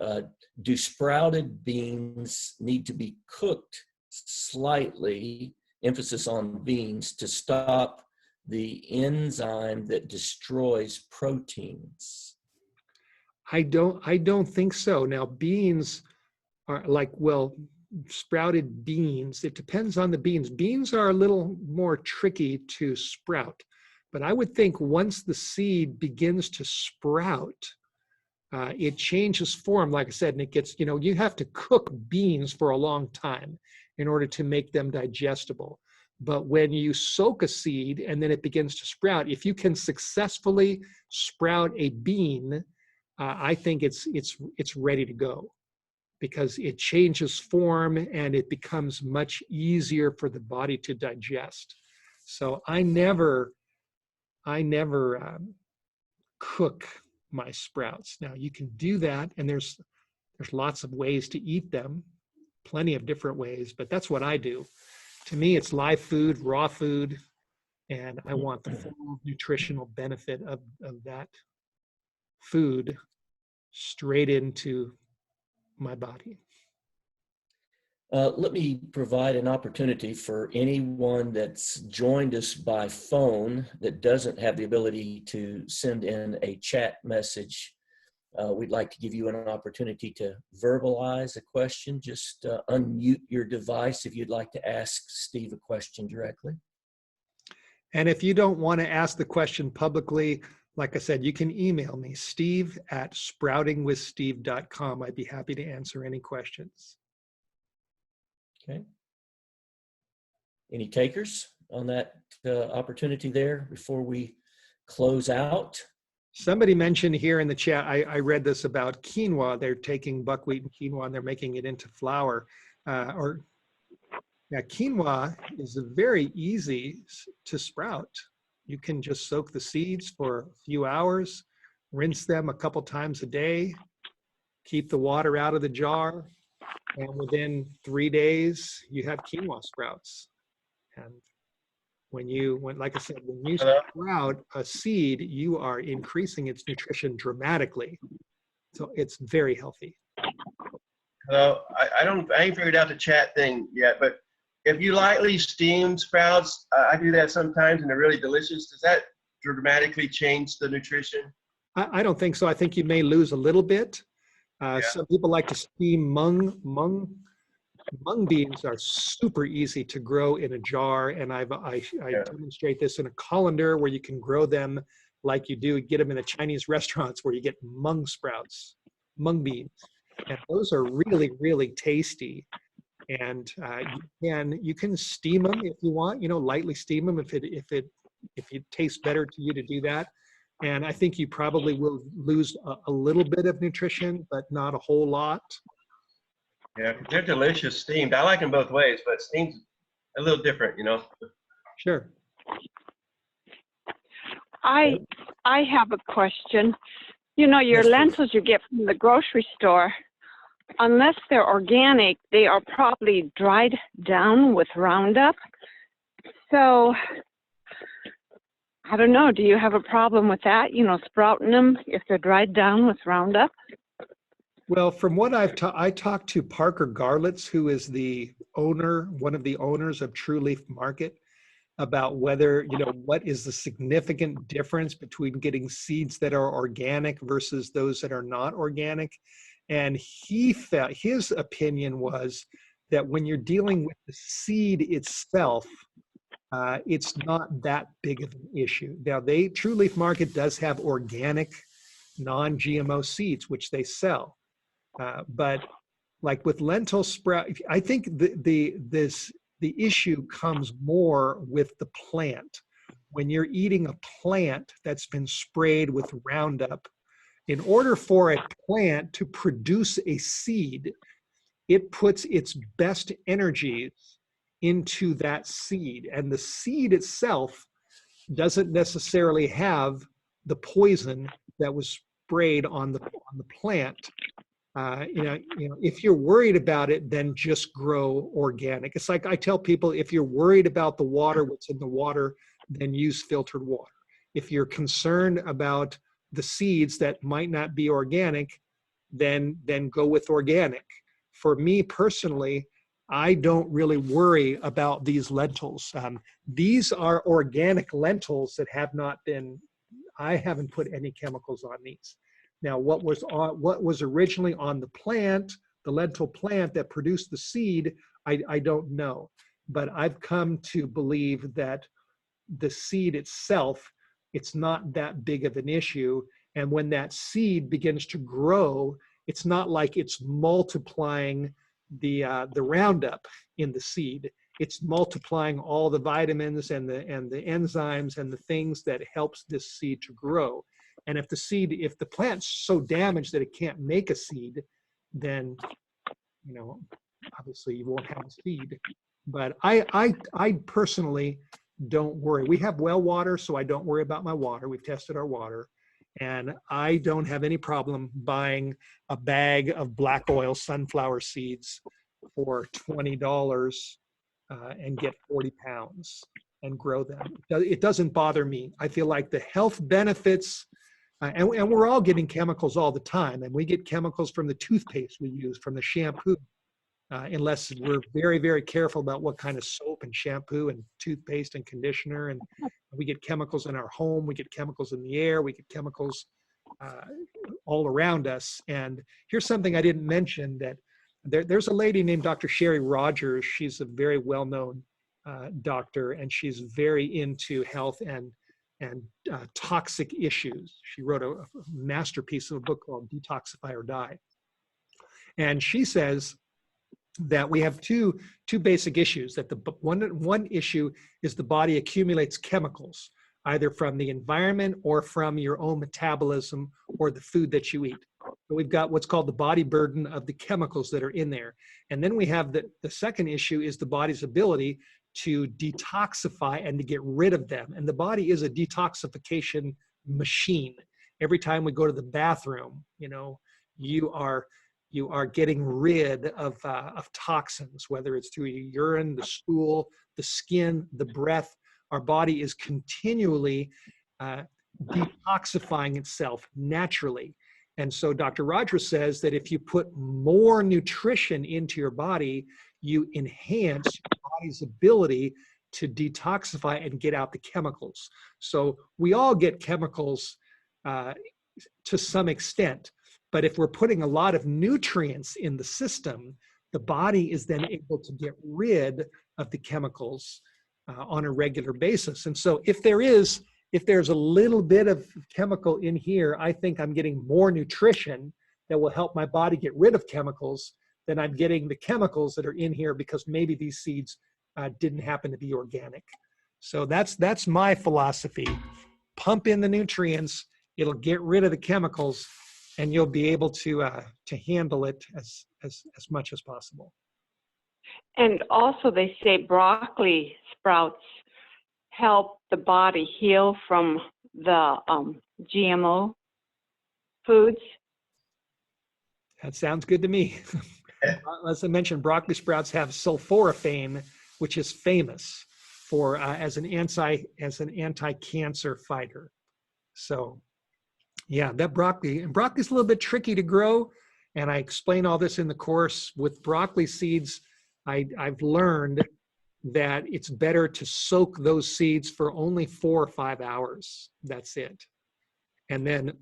do sprouted beans need to be cooked slightly, emphasis on beans, to stop the enzyme that destroys proteins? I don't think so. Now, beans are sprouted beans, it depends on the beans. Beans are a little more tricky to sprout. But I would think once the seed begins to sprout, it changes form, like I said, and it gets, you have to cook beans for a long time in order to make them digestible. But when you soak a seed and then it begins to sprout, if you can successfully sprout a bean, I think it's ready to go, because it changes form and it becomes much easier for the body to digest. So I never cook my sprouts. Now you can do that, and there's lots of ways to eat them, plenty of different ways, but that's what I do. To me, it's live food, raw food, and I want the full nutritional benefit of that food straight into my body. Let me provide an opportunity for anyone that's joined us by phone that doesn't have the ability to send in a chat message. We'd like to give you an opportunity to verbalize a question. Just unmute your device if you'd like to ask Steve a question directly. And if you don't want to ask the question publicly, like I said, you can email me, steve@sproutingwithsteve.com. I'd be happy to answer any questions. Okay. Any takers on that opportunity there before we close out? Somebody mentioned here in the chat, I read this about quinoa. They're taking buckwheat and quinoa and they're making it into flour. Quinoa is very easy to sprout. You can just soak the seeds for a few hours, rinse them a couple times a day, keep the water out of the jar, and within 3 days, you have quinoa sprouts. And like I said, when you sprout a seed, you are increasing its nutrition dramatically. So it's very healthy. Hello, I ain't figured out the chat thing yet, but if you lightly steam sprouts, I do that sometimes and they're really delicious. Does that dramatically change the nutrition? I don't think so. I think you may lose a little bit. Some people like to steam mung. Mung beans are super easy to grow in a jar, and I demonstrate this in a colander where you can grow them like you do, get them in the Chinese restaurants where you get mung sprouts, mung beans, and those are really, really tasty. And you can steam them if you want, lightly steam them if it tastes better to you to do that. And I think you probably will lose a little bit of nutrition, but not a whole lot. Yeah, they're delicious steamed. I like them both ways, but steamed's a little different, Sure. I have a question. Your lentils you get from the grocery store, unless they're organic, they are probably dried down with Roundup. So, I don't know, do you have a problem with that, sprouting them if they're dried down with Roundup? Well, from what I talked to Parker Garlitz, who is one of the owners of True Leaf Market, about whether, what is the significant difference between getting seeds that are organic versus those that are not organic. And he felt, his opinion was that when you're dealing with the seed itself, it's not that big of an issue. Now, True Leaf Market does have organic, non-GMO seeds, which they sell. But like with lentil sprout, I think the issue comes more with the plant. When you're eating a plant that's been sprayed with Roundup, in order for a plant to produce a seed, it puts its best energies into that seed. And the seed itself doesn't necessarily have the poison that was sprayed on the plant. If you're worried about it, then just grow organic. It's like I tell people, if you're worried about the water, what's in the water, then use filtered water. If you're concerned about the seeds that might not be organic, then go with organic. For me personally, I don't really worry about these lentils. These are organic lentils that I haven't put any chemicals on these. Now, what was originally on the plant, the lentil plant that produced the seed, I don't know. But I've come to believe that the seed itself, it's not that big of an issue. And when that seed begins to grow, it's not like it's multiplying the Roundup in the seed. It's multiplying all the vitamins and the enzymes and the things that helps this seed to grow. And if the plant's so damaged that it can't make a seed, then, obviously you won't have a seed. But I personally don't worry. We have well water, so I don't worry about my water. We've tested our water. And I don't have any problem buying a bag of black oil sunflower seeds for $20 and get 40 pounds and grow them. It doesn't bother me. I feel like the health benefits, and we're all getting chemicals all the time, and we get chemicals from the toothpaste we use, from the shampoo. unless we're very, very careful about what kind of soap and shampoo and toothpaste and conditioner. And we get chemicals in our home, we get chemicals in the air, we get chemicals all around us. And here's something I didn't mention, that there's a lady named Dr. Sherry Rogers. She's a very well-known doctor, and she's very into health and toxic issues. She wrote a masterpiece of a book called Detoxify or Die. And she says that we have two basic issues. That the one issue is the body accumulates chemicals, either from the environment or from your own metabolism or the food that you eat. So we've got what's called the body burden of the chemicals that are in there. And then we have the second issue is the body's ability to detoxify and to get rid of them. And the body is a detoxification machine. Every time we go to the bathroom, you know, you are getting rid of toxins, whether it's through your urine, the stool, the skin, the breath. Our body is continually detoxifying itself naturally. And so Dr. Rogers says that if you put more nutrition into your body, you enhance your body's ability to detoxify and get out the chemicals. So we all get chemicals to some extent, but if we're putting a lot of nutrients in the system, the body is then able to get rid of the chemicals on a regular basis. And so if there's a little bit of chemical in here, I think I'm getting more nutrition that will help my body get rid of chemicals than I'm getting the chemicals that are in here because maybe these seeds didn't happen to be organic. So that's my philosophy. Pump in the nutrients, it'll get rid of the chemicals, and you'll be able to handle it as much as possible. And also they say broccoli sprouts help the body heal from the GMO foods. That sounds good to me. As I mentioned, broccoli sprouts have sulforaphane, which is famous for as an anti-cancer fighter. So yeah, that broccoli's a little bit tricky to grow, and I explain all this in the course. With broccoli seeds, I've learned that it's better to soak those seeds for only 4 or 5 hours. That's it. And then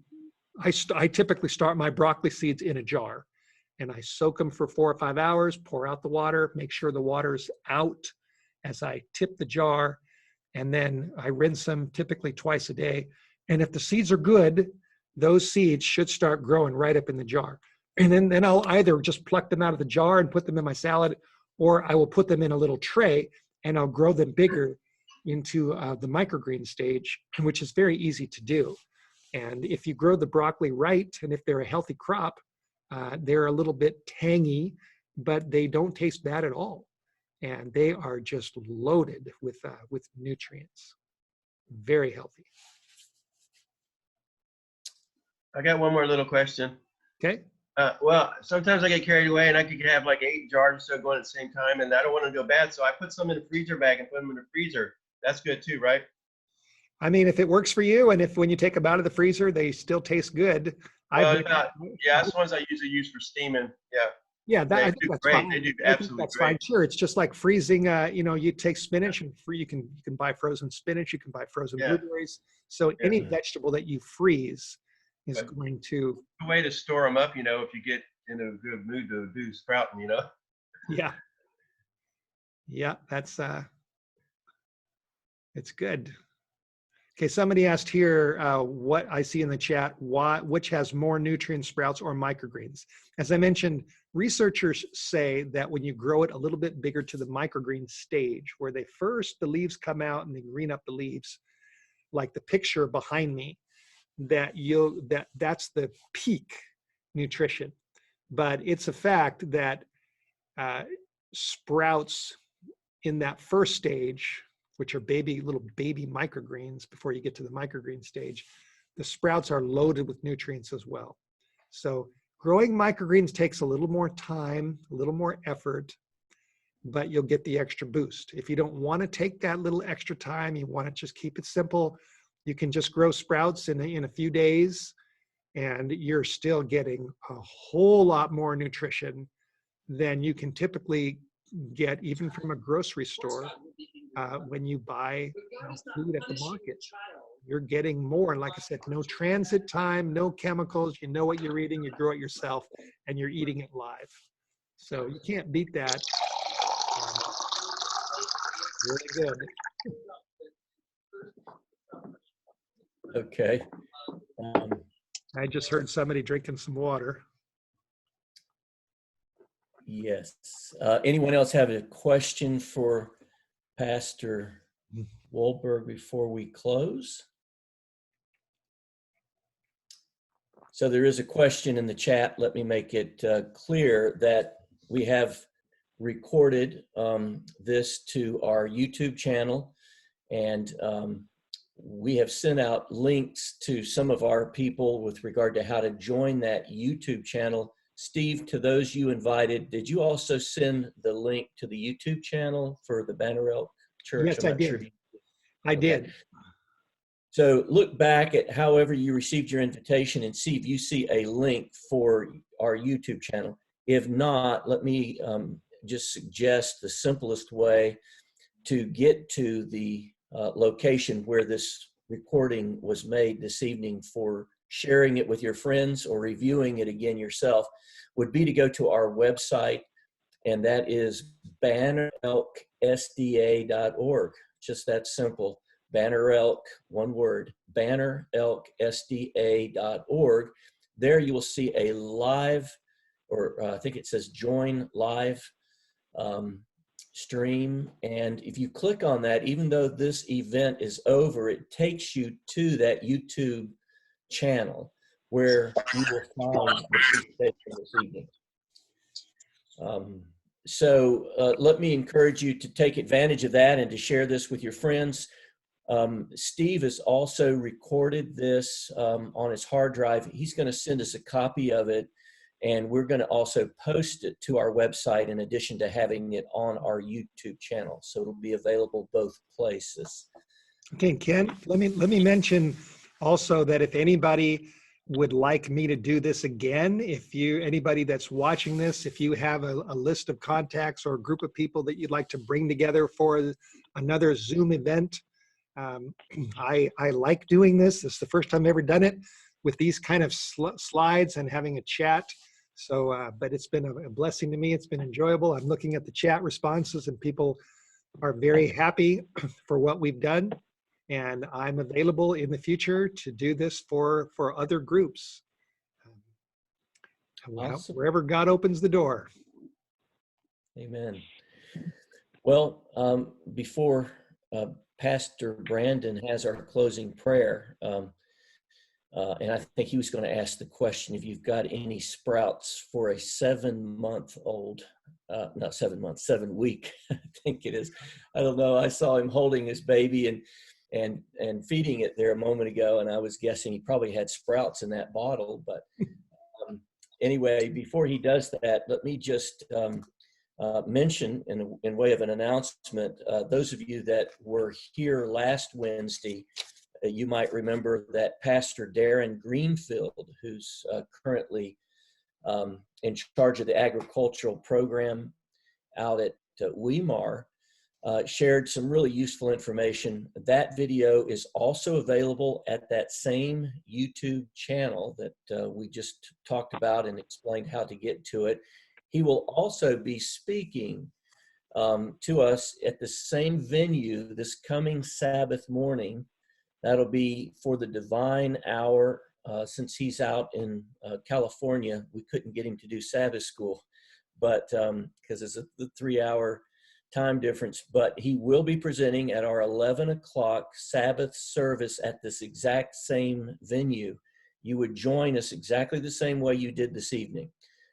I typically start my broccoli seeds in a jar, and I soak them for 4 or 5 hours, pour out the water, make sure the water's out as I tip the jar, and then I rinse them typically twice a day. And if the seeds are good, those seeds should start growing right up in the jar. And then I'll either just pluck them out of the jar and put them in my salad, or I will put them in a little tray and I'll grow them bigger into the microgreen stage, which is very easy to do. And if you grow the broccoli right, and if they're a healthy crop, they're a little bit tangy, but they don't taste bad at all. And they are just loaded with nutrients. Very healthy. I got one more little question. Okay. Well, sometimes I get carried away and I could have like 8 jars or so going at the same time, and I don't want them to go bad. So I put some in a freezer bag and put them in the freezer. That's good too, right? I mean, if it works for you, and if when you take them out of the freezer, they still taste good. Yeah, that's the ones I usually use for steaming. Yeah. Yeah, I think that's fine. They do absolutely that's great. fine. Sure, it's just like freezing. You take spinach and you can buy frozen spinach. You can buy frozen blueberries. So any vegetable that you freeze is going to. A way to store them up, if you get in a good mood to do sprouting, Yeah. Yeah, that's it's good. Okay, somebody asked here what I see in the chat, which has more nutrient sprouts or microgreens. As I mentioned, researchers say that when you grow it a little bit bigger to the microgreen stage, where the leaves come out and they green up the leaves, like the picture behind me, that's the peak nutrition. But it's a fact that sprouts in that first stage, which are little baby microgreens before you get to the microgreen stage, the sprouts are loaded with nutrients as well. So growing microgreens takes a little more time, a little more effort, but you'll get the extra boost. If you don't want to take that little extra time, you want to just keep it simple, you can just grow sprouts in a few days, and you're still getting a whole lot more nutrition than you can typically get even from a grocery store when you buy food at the market. You're getting more. And like I said, no transit time, no chemicals. You know what you're eating, you grow it yourself, and you're eating it live. So you can't beat that. Really good. Okay. I just heard somebody drinking some water. Yes. Anyone else have a question for Pastor Wohlberg before we close? So there is a question in the chat. Let me make it clear that we have recorded this to our YouTube channel, and we have sent out links to some of our people with regard to how to join that YouTube channel. Steve, to those you invited, did you also send the link to the YouTube channel for the Banner Elk Church? Yes, I did. I did. So look back at however you received your invitation and see if you see a link for our YouTube channel. If not, let me just suggest the simplest way to get to the location where this recording was made this evening for sharing it with your friends or reviewing it again yourself would be to go to our website, and that is bannerelksda.org. Just that simple. Banner Elk, one word, bannerelksda.org. There you will see a live, or I think it says join live stream. And if you click on that, even though this event is over, it takes you to that YouTube channel where you will find the presentation this evening. So let me encourage you to take advantage of that and to share this with your friends. Steve has also recorded this on his hard drive. He's going to send us a copy of it, and we're going to also post it to our website in addition to having it on our YouTube channel. So it'll be available both places. Okay, Ken, let me mention also that if anybody would like me to do this again, anybody that's watching this, if you have a list of contacts or a group of people that you'd like to bring together for another Zoom event, I like doing this. This is the first time I've ever done it with these kind of slides and having a chat. So, but it's been a blessing to me. It's been enjoyable. I'm looking at the chat responses and people are very happy for what we've done. And I'm available in the future to do this for other groups. Awesome. Wherever God opens the door. Amen. Well, before Pastor Brandon has our closing prayer, and I think he was going to ask the question, if you've got any sprouts for a 7-month-old, not 7 months, 7 week, I think it is. I don't know. I saw him holding his baby and feeding it there a moment ago, and I was guessing he probably had sprouts in that bottle. But anyway, before he does that, let me just mention in way of an announcement, those of you that were here last Wednesday, you might remember that Pastor Darren Greenfield, who's currently in charge of the agricultural program out at Weimar, shared some really useful information. That video is also available at that same YouTube channel that we just talked about and explained how to get to it. He will also be speaking to us at the same venue this coming Sabbath morning. That'll be for the Divine Hour. Since he's out in California, we couldn't get him to do Sabbath school, but because it's a 3-hour time difference. But he will be presenting at our 11 o'clock Sabbath service at this exact same venue. You would join us exactly the same way you did this evening.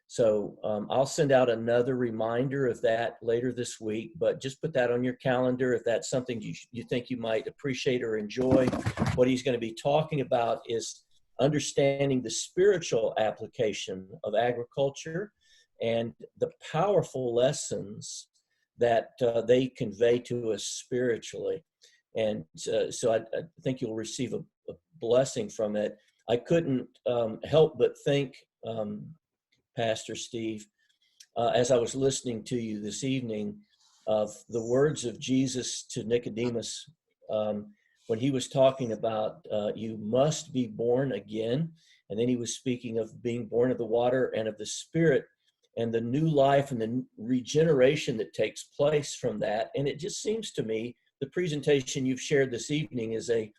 So I'll send out another reminder of that later this week, but just put that on your calendar if that's something you think you might appreciate or enjoy. What he's going to be talking about is understanding the spiritual application of agriculture and the powerful lessons that they convey to us spiritually. And so I think you'll receive a blessing from it. I couldn't help but think, Pastor Steve, as I was listening to you this evening, of the words of Jesus to Nicodemus, when he was talking about you must be born again. And then he was speaking of being born of the water and of the Spirit, and the new life and the regeneration that takes place from that. And it just seems to me the presentation you've shared this evening is a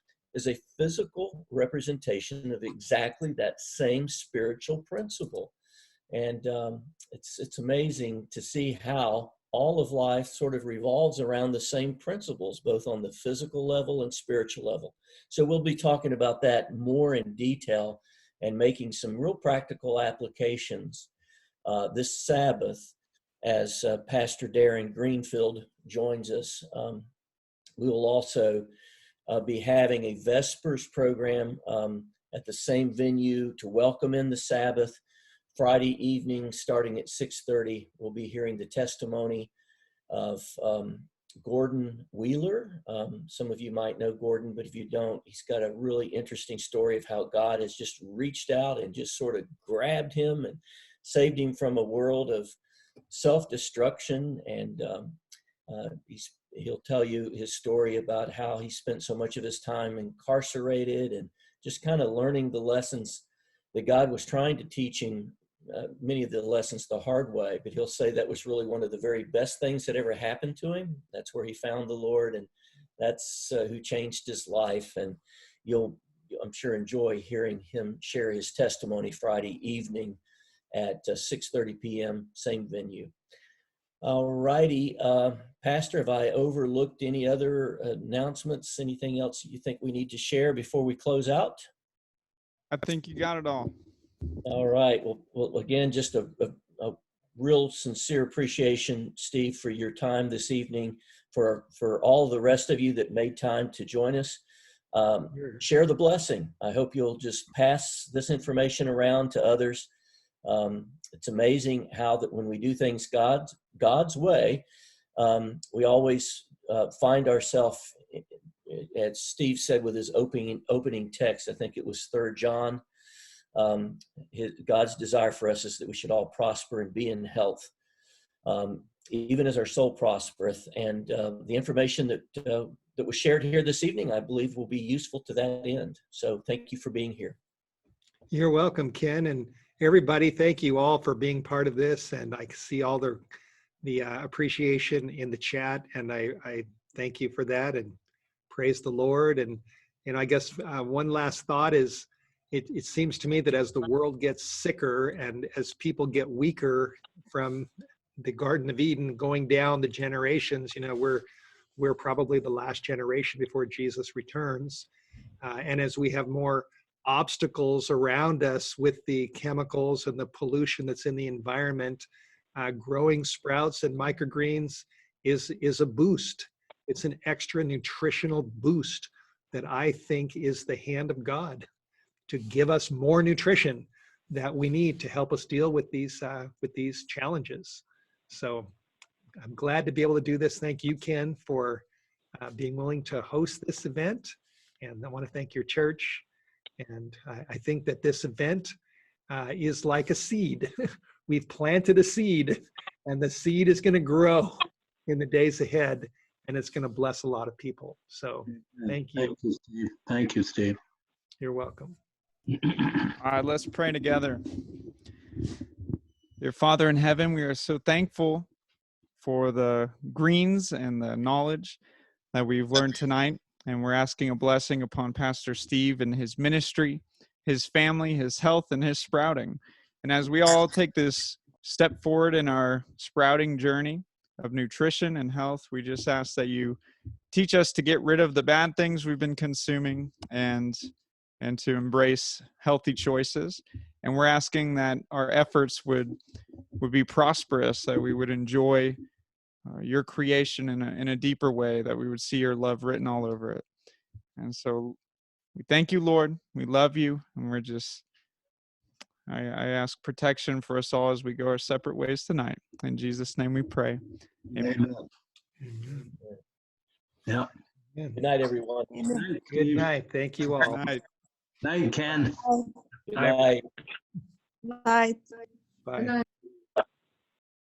physical representation of exactly that same spiritual principle. And it's amazing to see how all of life sort of revolves around the same principles, both on the physical level and spiritual level. So we'll be talking about that more in detail and making some real practical applications this Sabbath as Pastor Darren Greenfield joins us. We will also be having a Vespers program at the same venue to welcome in the Sabbath. Friday evening, starting at 6:30, we'll be hearing the testimony of Gordon Wheeler. Some of you might know Gordon, but if you don't, he's got a really interesting story of how God has just reached out and just sort of grabbed him and saved him from a world of self-destruction. And he'll tell you his story about how he spent so much of his time incarcerated and just kind of learning the lessons that God was trying to teach him, many of the lessons the hard way. But he'll say that was really one of the very best things that ever happened to him. That's where he found the Lord, and that's who changed his life. And you'll, I'm sure, enjoy hearing him share his testimony Friday evening at 6:30 p.m., same venue. All righty. Pastor, have I overlooked any other announcements? Anything else you think we need to share before we close out? I think you got it all. All right. Well again, just a real sincere appreciation, Steve, for your time this evening, for all the rest of you that made time to join us. Share the blessing. I hope you'll just pass this information around to others. It's amazing how that when we do things God's way, we always find ourselves, as Steve said with his opening text, I think it was 3 John, God's desire for us is that we should all prosper and be in health, even as our soul prospereth. And the information that was shared here this evening, I believe, will be useful to that end. So thank you for being here. You're welcome, Ken, and everybody. Thank you all for being part of this. And I see all the appreciation in the chat, and I thank you for that and praise the Lord. And I guess one last thought is, it seems to me that as the world gets sicker and as people get weaker from the Garden of Eden going down the generations, we're probably the last generation before Jesus returns. And as we have more obstacles around us with the chemicals and the pollution that's in the environment, growing sprouts and microgreens is a boost. It's an extra nutritional boost that I think is the hand of God to give us more nutrition that we need to help us deal with these challenges. So I'm glad to be able to do this. Thank you, Ken, for being willing to host this event. And I want to thank your church. And I think that this event is like a seed. We've planted a seed, and the seed is going to grow in the days ahead, and it's going to bless a lot of people. So thank you. Thank you, Steve. Thank you, Steve. You're welcome. All right, let's pray together. Dear Father in heaven, we are so thankful for the greens and the knowledge that we've learned tonight. And we're asking a blessing upon Pastor Steve and his ministry, his family, his health, and his sprouting. And as we all take this step forward in our sprouting journey of nutrition and health, we just ask that you teach us to get rid of the bad things we've been consuming and to embrace healthy choices. And we're asking that our efforts would be prosperous, that we would enjoy your creation in a deeper way, that we would see your love written all over it. And so we thank you, Lord. We love you. And we're just, I ask protection for us all as we go our separate ways tonight. In Jesus' name we pray. Amen. Amen. Yeah. Good night, everyone. Good night. Thank you all. Good night. Night, Ken. Good night. Night. Bye.